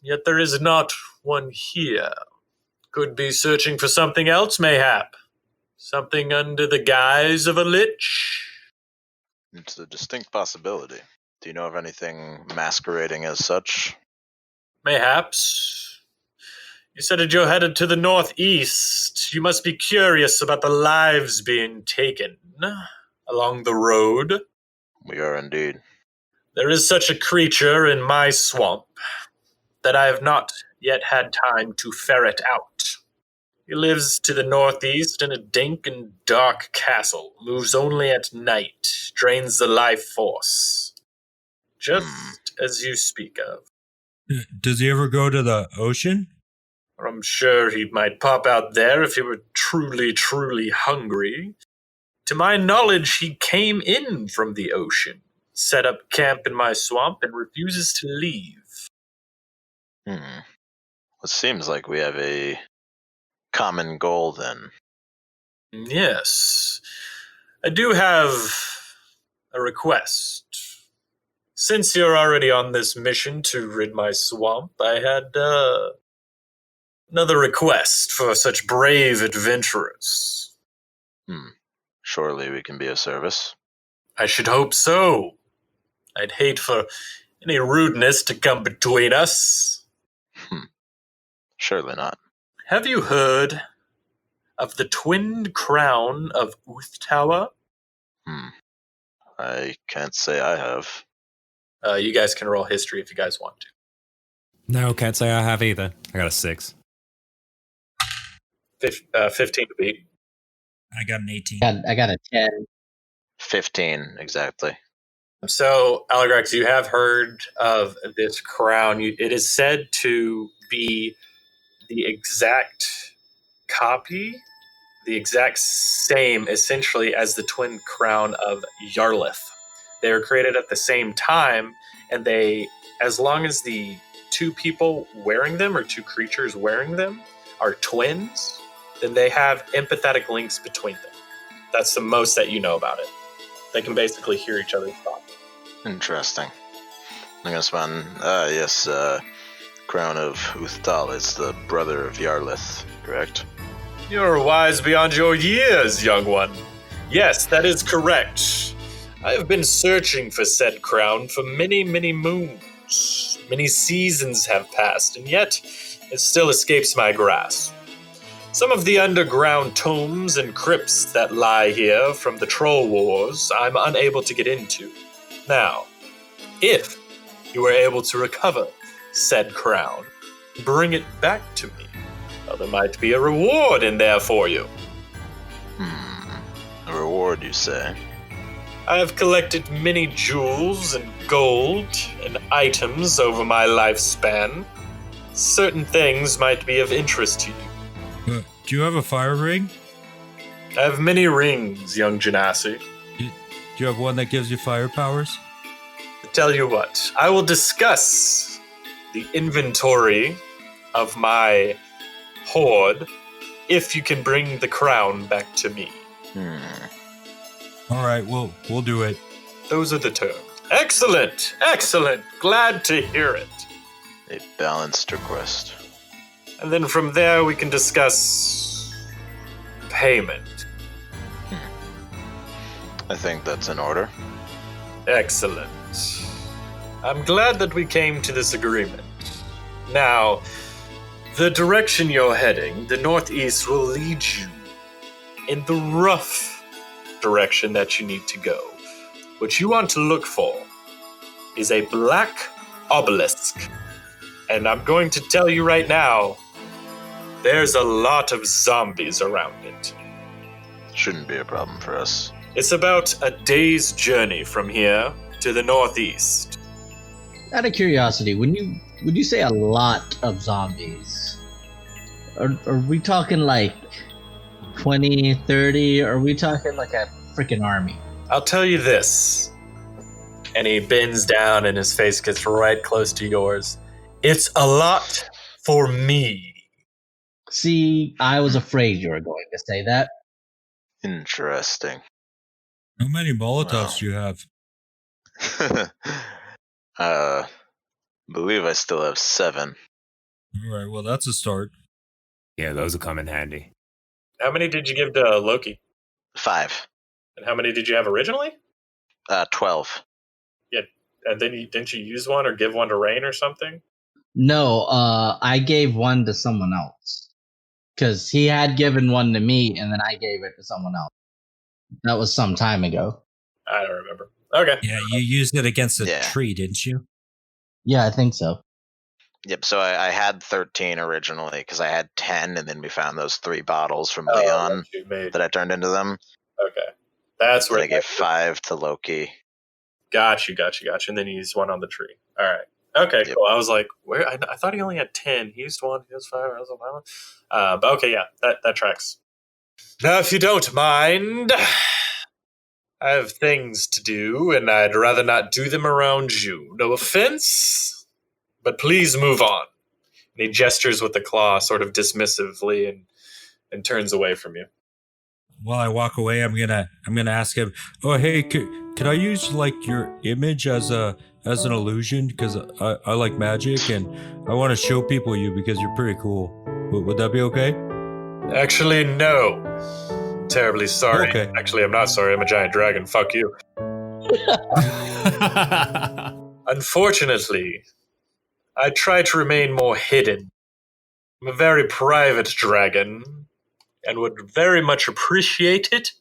yet there is not one here. Could be searching for something else, mayhap. Something under the guise of a lich. It's a distinct possibility. Do you know of anything masquerading as such? Mayhaps. You said that you're headed to the northeast. You must be curious about the lives being taken along the road. We are indeed. There is such a creature in my swamp that I have not yet had time to ferret out. He lives to the northeast in a dank and dark castle, moves only at night, drains the life force. Just as you speak of. Does he ever go to the ocean? I'm sure he might pop out there if he were truly, truly hungry. To my knowledge, he came in from the ocean, set up camp in my swamp, and refuses to leave. It seems like we have a common goal then. Yes. I do have a request. Since you're already on this mission to rid my swamp, I had another request for such brave adventurers. Surely we can be of service. I should hope so. I'd hate for any rudeness to come between us. Surely not. Have you heard of the twinned crown of Uth Tower? I can't say I have. You guys can roll history if you guys want to. No, can't say I have either. I got a 6. 15 to beat. I got an 18. I got a 10. 15, exactly. So, Aligrax, you have heard of this crown. It is said to be the exact copy, the exact same, essentially, as the twin crown of Yarlith. They were created at the same time, and they, as long as the two people wearing them, or two creatures wearing them, are twins, then they have empathetic links between them. That's the most that you know about it. They can basically hear each other's thoughts. Interesting. I'm gonna spend, yes, Crown of Uthtal is the brother of Yarlith, correct? You're wise beyond your years, young one. Yes, that is correct. I have been searching for said crown for many, many moons. Many seasons have passed, and yet it still escapes my grasp. Some of the underground tombs and crypts that lie here from the Troll Wars I'm unable to get into. Now, if you were able to recover said crown, bring it back to me. Well, there might be a reward in there for you. A reward, you say? I have collected many jewels and gold and items over my lifespan. Certain things might be of interest to you. Do you have a fire ring? I have many rings, young Genasi. Do you have one that gives you fire powers? Tell you what, I will discuss the inventory of my hoard if you can bring the crown back to me. All right, we'll do it. Those are the terms. Excellent, excellent. Glad to hear it. A balanced request. And then from there we can discuss payment. I think that's in order. Excellent. I'm glad that we came to this agreement. Now, the direction you're heading, the northeast, will lead you in the rough direction that you need to go. What you want to look for is a black obelisk. And I'm going to tell you right now, there's a lot of zombies around it. Shouldn't be a problem for us. It's about a day's journey from here to the northeast. Out of curiosity, when you say a lot of zombies, are we talking like 20, 30? Or are we talking like a freaking army? I'll tell you this. And he bends down and his face gets right close to yours. It's a lot for me. See, I was afraid you were going to say that. Interesting. How many Molotovs do you have? Believe I still have 7. All right, well, that's a start. Yeah, those will come in handy. How many did you give to Loki? 5. And how many did you have originally? 12. Yeah, and then didn't you use one or give one to Rain or something? No, I gave one to someone else. Because he had given one to me, and then I gave it to someone else. That was some time ago. I don't remember. Okay. Yeah, you used it against a tree, didn't you? Yeah, I think so. Yep, so I had 13 originally, because I had 10, and then we found those 3 bottles from Leon that I turned into them. Okay. That's where I gave 5 to Loki. Got you. And then you used one on the tree. All right. Okay, cool. I was like, where? I thought he only had 10. He used 1, he used 5. I was like, but okay, yeah, that tracks. Now, if you don't mind, I have things to do, and I'd rather not do them around you. No offense, but please move on. And he gestures with the claw sort of dismissively and turns away from you. While I walk away, I'm gonna ask him, oh, hey, could I use like your image as an illusion? Because I like magic, and I want to show people you because you're pretty cool. Would that be okay? Actually, no. Terribly sorry. Okay. Actually, I'm not sorry. I'm a giant dragon. Fuck you. Unfortunately, I try to remain more hidden. I'm a very private dragon, and would very much appreciate it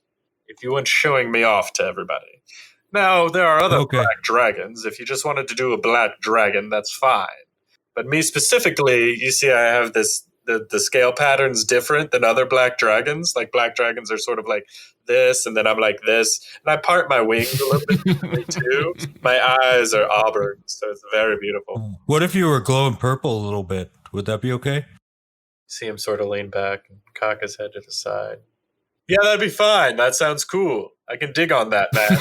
if you weren't showing me off to everybody. Now, there are other black dragons. If you just wanted to do a black dragon, that's fine. But me specifically, you see I have this, the scale pattern's different than other black dragons. Like, black dragons are sort of like this, and then I'm like this. And I part my wings a little bit differently, too. My eyes are auburn, so it's very beautiful. What if you were glowing purple a little bit? Would that be okay? See him sort of lean back and cock his head to the side. Yeah, that'd be fine. That sounds cool. I can dig on that, man.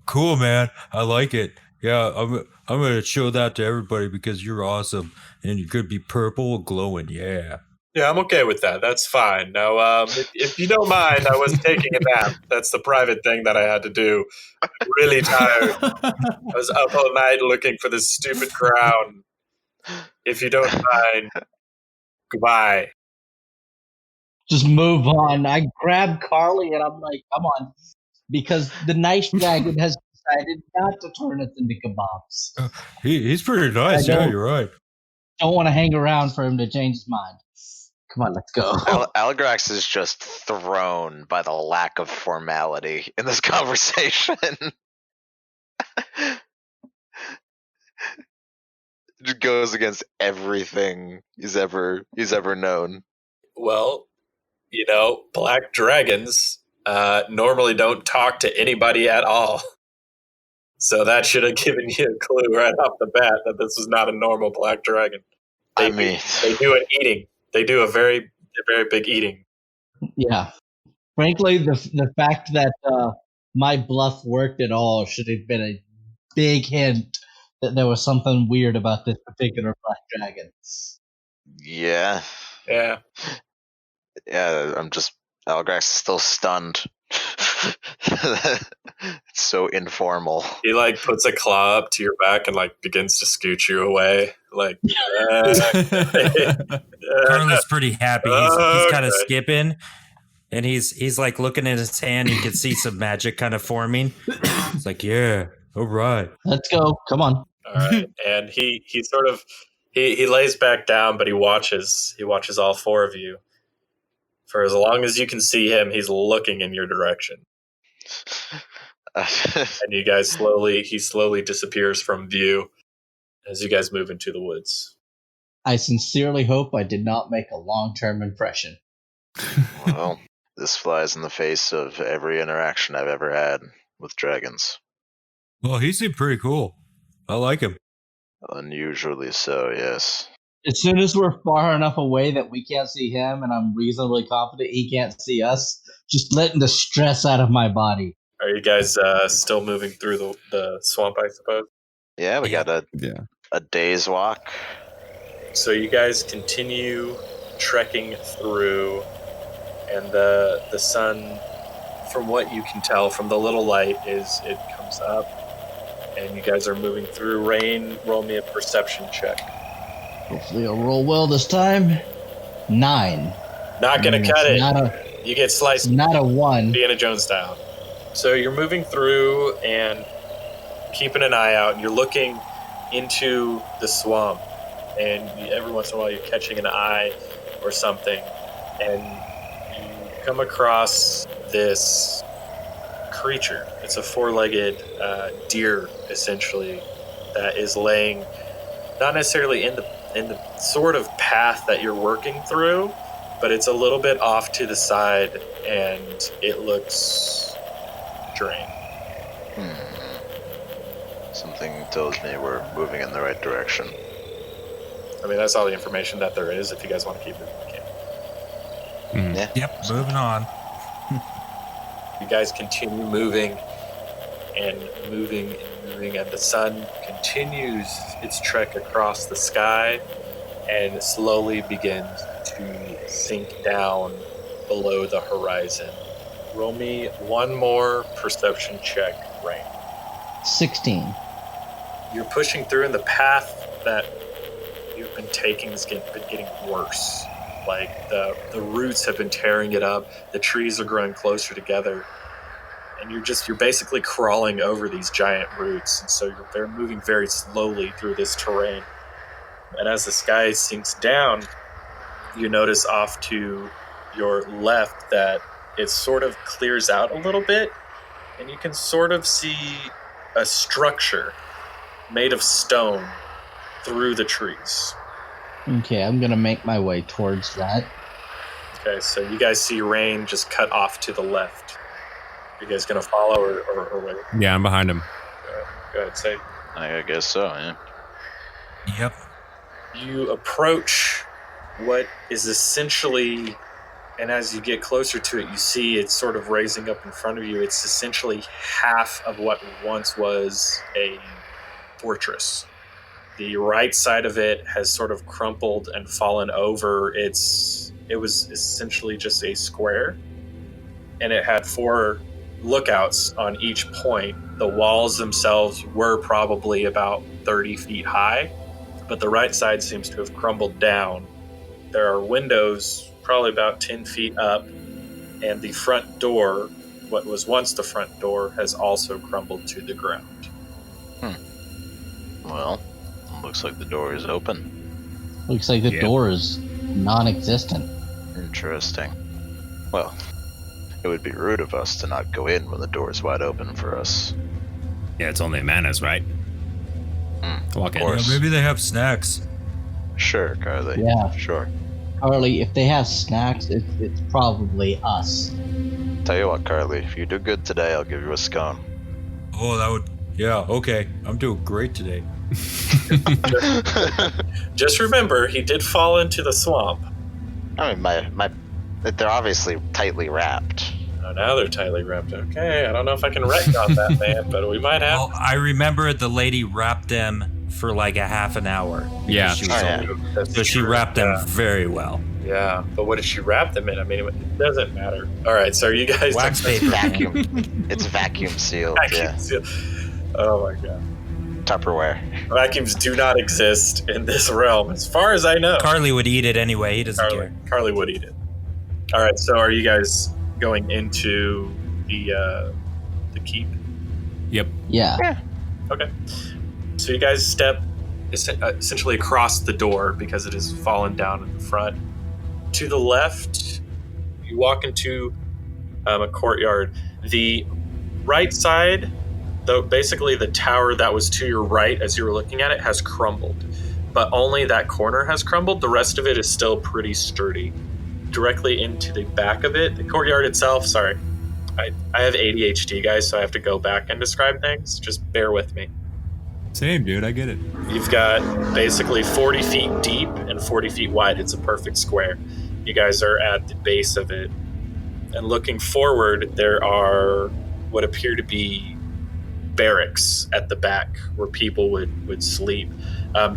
Cool, man. I like it. Yeah, I'm gonna show that to everybody because you're awesome and you could be purple and glowing. Yeah. Yeah, I'm okay with that. That's fine. Now, if you don't mind, I was taking a nap. That's the private thing that I had to do. I'm really tired. I was up all night looking for this stupid crown. If you don't mind, goodbye. Just move on. I grab Carly and I'm like, come on. Because the nice dragon has decided not to turn us into kebabs. He's pretty nice. Yeah, you're right. don't want to hang around for him to change his mind. Come on, let's go. Algrax is just thrown by the lack of formality in this conversation. It just goes against everything he's ever known. Well, black dragons normally don't talk to anybody at all. So that should have given you a clue right off the bat that this is not a normal black dragon. They do an eating. They do a very, very big eating. Yeah. Frankly, the fact that my bluff worked at all should have been a big hint that there was something weird about this particular black dragon. Yeah. Yeah. Yeah, Algrax is still stunned. It's so informal. He puts a claw up to your back and begins to scoot you away. Carly's pretty happy. He's kind of skipping, and he's looking at his hand. You can see some magic kind of forming. It's like, yeah, all right, let's go. Come on. All right, and he sort of he lays back down, but he watches all four of you. For as long as you can see him, he's looking in your direction. And you guys slowly disappears from view as you guys move into the woods. I sincerely hope I did not make a long-term impression. Well, this flies in the face of every interaction I've ever had with dragons. Well, he seemed pretty cool. I like him. Unusually so, yes. As soon as we're far enough away that we can't see him, and I'm reasonably confident he can't see us, just letting the stress out of my body. Are you guys still moving through the swamp, I suppose? Yeah, we got a day's walk. So you guys continue trekking through, and the sun, from what you can tell from the little light, it comes up, and you guys are moving through. Rain, roll me a perception check. Hopefully I'll roll well this time. 9. Not gonna cut it. You get sliced. Not a 1. Indiana Jones style. So you're moving through and keeping an eye out, and you're looking into the swamp, and every once in a while you're catching an eye or something, and you come across this creature. It's a 4-legged deer, essentially, that is laying not necessarily in the sort of path that you're working through, but it's a little bit off to the side, and it looks drained. Something tells me we're moving in the right direction. I mean, that's all the information that there is. If you guys want to keep it, you can. Yeah. Yep, moving on. You guys continue moving, and the sun continues its trek across the sky and slowly begins to sink down below the horizon. Roll me one more perception check, Rain. 16. You're pushing through, and the path that you've been taking has been getting worse. The roots have been tearing it up. The trees are growing closer together. And you're basically crawling over these giant roots. And so they're moving very slowly through this terrain. And as the sky sinks down, you notice off to your left that it sort of clears out a little bit. And you can sort of see a structure made of stone through the trees. Okay, I'm going to make my way towards that. Okay, so you guys see Rain just cut off to the left. You guys going to follow or wait? Yeah, I'm behind him. Go ahead, say. I guess so, yeah. Yep. You approach what is essentially, and as you get closer to it, you see it's sort of raising up in front of you. It's essentially half of what once was a fortress. The right side of it has sort of crumpled and fallen over. It was essentially just a square, and it had 4 lookouts on each point. The walls themselves were probably about 30 feet high, but the right side seems to have crumbled down. There are windows probably about 10 feet up, and the front door, what was once the front door, has also crumbled to the ground. Well, looks like the door is open. Looks like the door is non-existent. Interesting. Well, it would be rude of us to not go in when the door is wide open for us. Yeah, it's only manners, right? Walk in. course. Maybe they have snacks. Sure, Carly. Yeah. Sure. Carly, if they have snacks, it's probably us. Tell you what, Carly, if you do good today, I'll give you a scone. Oh, that would... Yeah, okay. I'm doing great today. Just remember, he did fall into the swamp. I mean, they're obviously tightly wrapped. Oh, now they're tightly wrapped. Okay, I don't know if I can retcon that, man, but we might have. Well, I remember the lady wrapped them for like a half an hour. Yeah. She was That's so she true. wrapped them very well. Yeah, but what did she wrap them in? I mean, it doesn't matter. All right, so are you guys Wax paper. Vacuum. It's vacuum sealed. Yeah. Oh my god. Tupperware. Vacuums do not exist in this realm, as far as I know. Carly would eat it anyway. He doesn't care. Carly would eat it. All right, so are you guys going into the keep? Yep. Yeah. Okay. So you guys step essentially across the door because it has fallen down in the front. To the left, you walk into a courtyard. The right side, though, basically the tower that was to your right as you were looking at it has crumbled, but only that corner has crumbled. The rest of it is still pretty sturdy. Directly into the back of it, the courtyard itself, sorry, I have ADHD, guys, so I have to go back and describe things. Just bear with me. Same, dude. I get it. You've got basically 40 feet deep and 40 feet wide. It's a perfect square. You guys are at the base of it. And looking forward, there are what appear to be barracks at the back where people would sleep.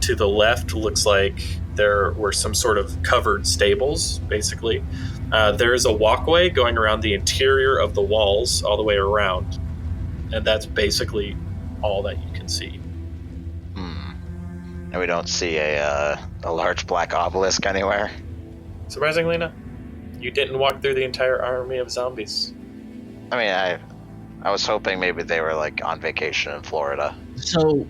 To the left, looks like there were some sort of covered stables, basically. There is a walkway going around the interior of the walls all the way around. And that's basically all that you can see. And we don't see a large black obelisk anywhere. Surprisingly, no. You didn't walk through the entire army of zombies. I mean, I was hoping maybe they were like on vacation in Florida. So,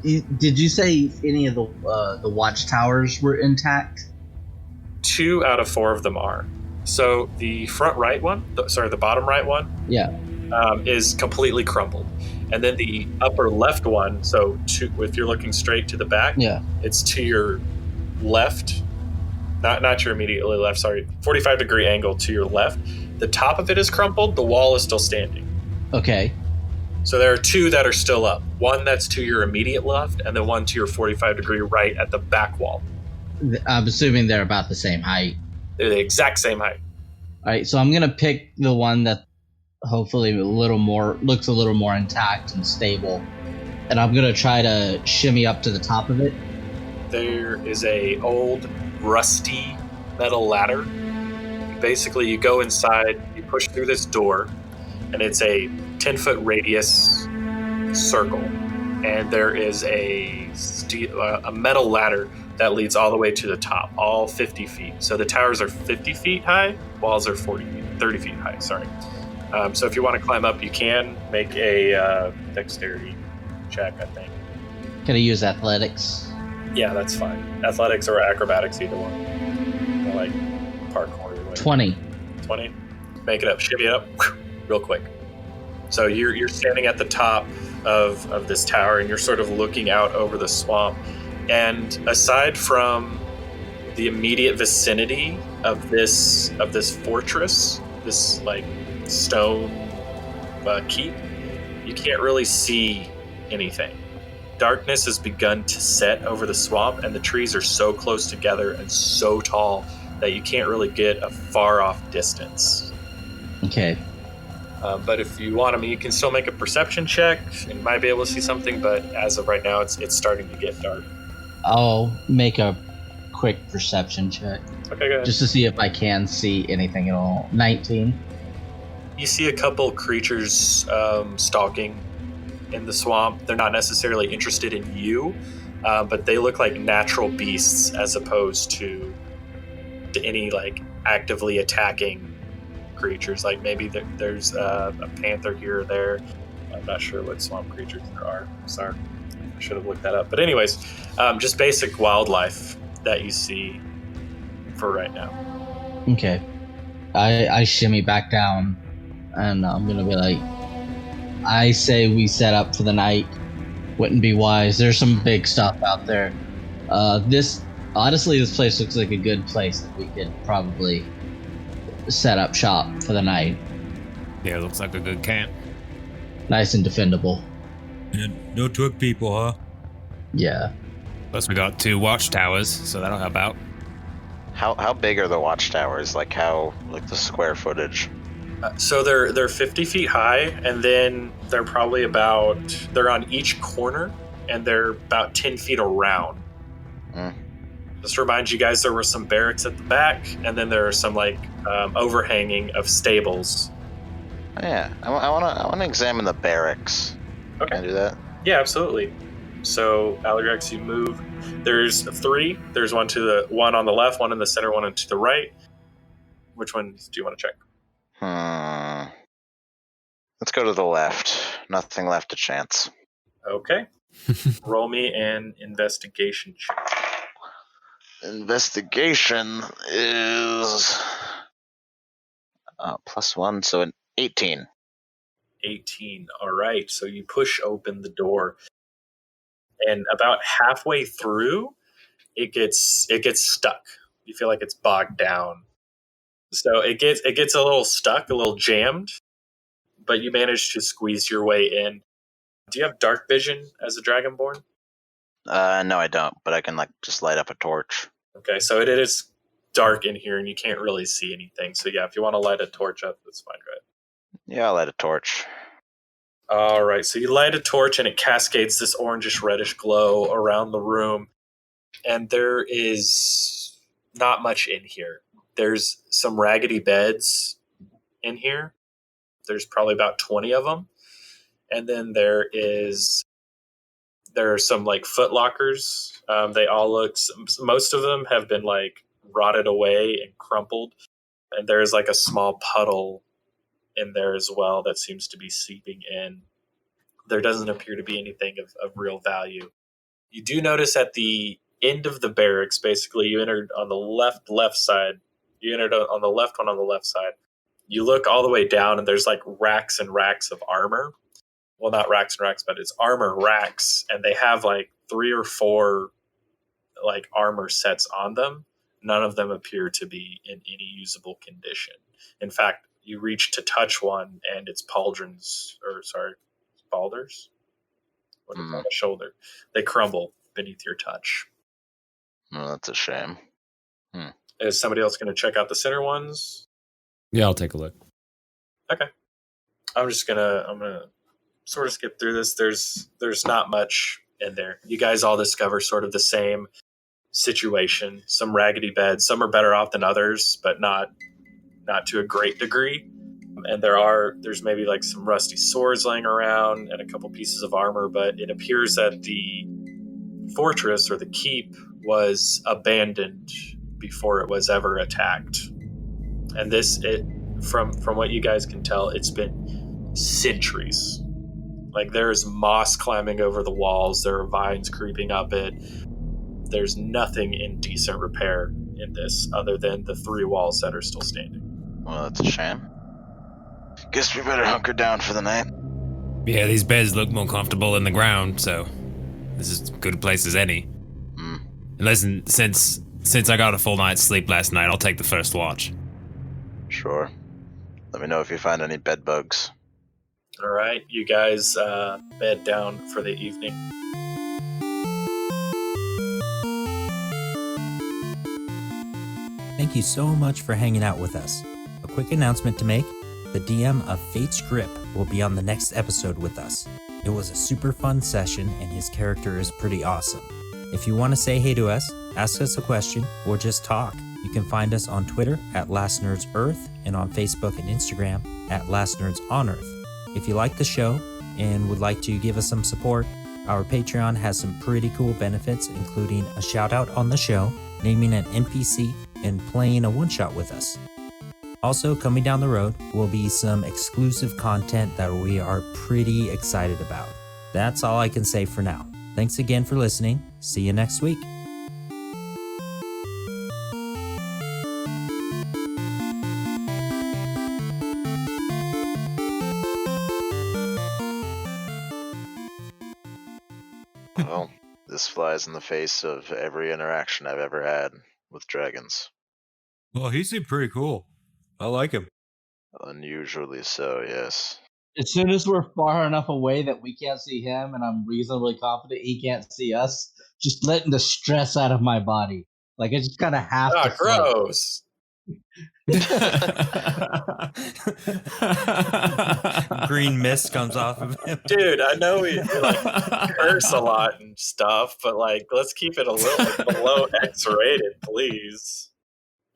did you say any of the watchtowers were intact? 2 out of 4 of them are. So the front right one, the bottom right one, Yeah. is completely crumbled. And then the upper left one, so if you're looking straight to the back, Yeah. it's to your left, not your immediately left, sorry, 45-degree angle to your left. The top of it is crumpled, the wall is still standing. Okay. So there are 2 that are still up. One that's to your immediate left, and then one to your 45-degree right at the back wall. I'm assuming they're about the same height. They're the exact same height. All right, so I'm gonna pick the one that hopefully looks a little more intact and stable, and I'm gonna try to shimmy up to the top of it. There is a old rusty metal ladder. Basically, you go inside, you push through this door, and it's a 10-foot radius circle, and there is a metal ladder that leads all the way to the top, all 50 feet. So the towers are 50 feet high, walls are 30 feet high, sorry. So if you want to climb up, you can make a dexterity check, I think. Can I use athletics? Yeah, that's fine. Athletics or acrobatics, either one. Or like parkour. 20. 20. Make it up. Shimmy it up real quick. So you're standing at the top of this tower, and you're sort of looking out over the swamp. And aside from the immediate vicinity of this fortress, this like stone keep, you can't really see anything. Darkness has begun to set over the swamp, and the trees are so close together and so tall that you can't really get a far off distance. Okay. But if you want, you can still make a perception check and might be able to see something, but as of right now, it's starting to get dark. I'll make a quick perception check. Okay, go ahead. Just to see if I can see anything at all. 19. You see a couple creatures stalking in the swamp. They're not necessarily interested in you, but they look like natural beasts as opposed to any like actively attacking creatures. Like maybe there's a panther here or there. I'm not sure what swamp creatures there are. Sorry, I should have looked that up. But anyways, just basic wildlife. that you see for right now. Okay. I shimmy back down, and I'm gonna be like, I say we set up for the night. Wouldn't be wise. There's some big stuff out there. This place looks like a good place that we could probably set up shop for the night. Yeah, looks like a good camp. Nice and defendable. And no twig people, huh? Yeah. Plus we got 2 watchtowers, so that'll help out. How big are the watchtowers? Like the square footage? So they're 50 feet high, and then they're probably they're on each corner, and they're about 10 feet around. Just to remind you guys, there were some barracks at the back, and then there are some overhanging of stables. Yeah, I want to examine the barracks. Okay. Can I do that? Yeah, absolutely. So, Alrex, you move. There's 3. There's one on the left, one in the center, one to the right. Which ones do you want to check? Let's go to the left. Nothing left to chance. Okay. Roll me an investigation check. Investigation is +1, so an 18. 18. All right. So you push open the door, and about halfway through, it gets stuck. You feel like it's bogged down. So it gets a little stuck, a little jammed, but you manage to squeeze your way in. Do you have dark vision as a Dragonborn? No, I don't, but I can just light up a torch. Okay, so it is dark in here, and you can't really see anything. So yeah, if you want to light a torch up, that's fine, right? Yeah, I'll light a torch. All right, so you light a torch, and it cascades this orangish reddish glow around the room, and there is not much in here. There's some raggedy beds in here. There's probably about 20 of them. And then there are some foot lockers. They all most of them have been rotted away and crumpled. And there's a small puddle in there as well that seems to be seeping in. There doesn't appear to be anything of real value. You do notice at the end of the barracks, basically you entered on the left side. You entered on the left one on the left side. You look all the way down, and there's racks and racks of armor. Well, not racks and racks, but it's armor racks, and they have 3 or 4 armor sets on them. None of them appear to be in any usable condition. In fact, you reach to touch one, and it's balders. What is on the shoulder? They crumble beneath your touch. Oh, that's a shame. Is somebody else going to check out the center ones? Yeah, I'll take a look. Okay. I'm gonna sort of skip through this. There's not much in there. You guys all discover sort of the same situation. Some raggedy beds. Some are better off than others, but not to a great degree. And there's maybe some rusty swords laying around and a couple pieces of armor, but it appears that the fortress or the keep was abandoned before it was ever attacked. And from what you guys can tell, it's been centuries. There's moss climbing over the walls, there are vines creeping up it. There's nothing in decent repair in this other than the 3 walls that are still standing. Well, that's a shame. Guess we better hunker down for the night. Yeah, these beds look more comfortable in the ground, so this is as good a place as any. And listen, since I got a full night's sleep last night, I'll take the first watch. Sure. Let me know if you find any bed bugs. All right, you guys bed down for the evening. Thank you so much for hanging out with us. A quick announcement to make. The DM of Fate's Grip will be on the next episode with us. It was a super fun session, and his character is pretty awesome. If you want to say hey to us, ask us a question, or just talk, you can find us on Twitter at LastNerdsEarth and on Facebook and Instagram at LastNerdsOnEarth. If you like the show and would like to give us some support, our Patreon has some pretty cool benefits, including a shout out on the show, naming an NPC, and playing a one-shot with us. Also, coming down the road will be some exclusive content that we are pretty excited about. That's all I can say for now. Thanks again for listening. See you next week. This flies in the face of every interaction I've ever had with dragons. Well, he seemed pretty cool. I like him. Unusually so, yes. As soon as we're far enough away that we can't see him, and I'm reasonably confident he can't see us, just letting the stress out of my body. Like I just kind of have to. Gross. Green mist comes off of him. Dude, I know we like curse a lot and stuff, but like let's keep it a little below X rated, please.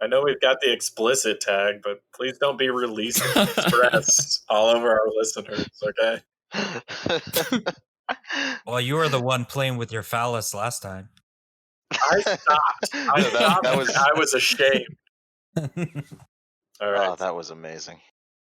I know we've got the explicit tag, but please don't be releasing stress all over our listeners, okay? Well, you were the one playing with your phallus last time. I stopped. I was ashamed. All right. Oh, that was amazing.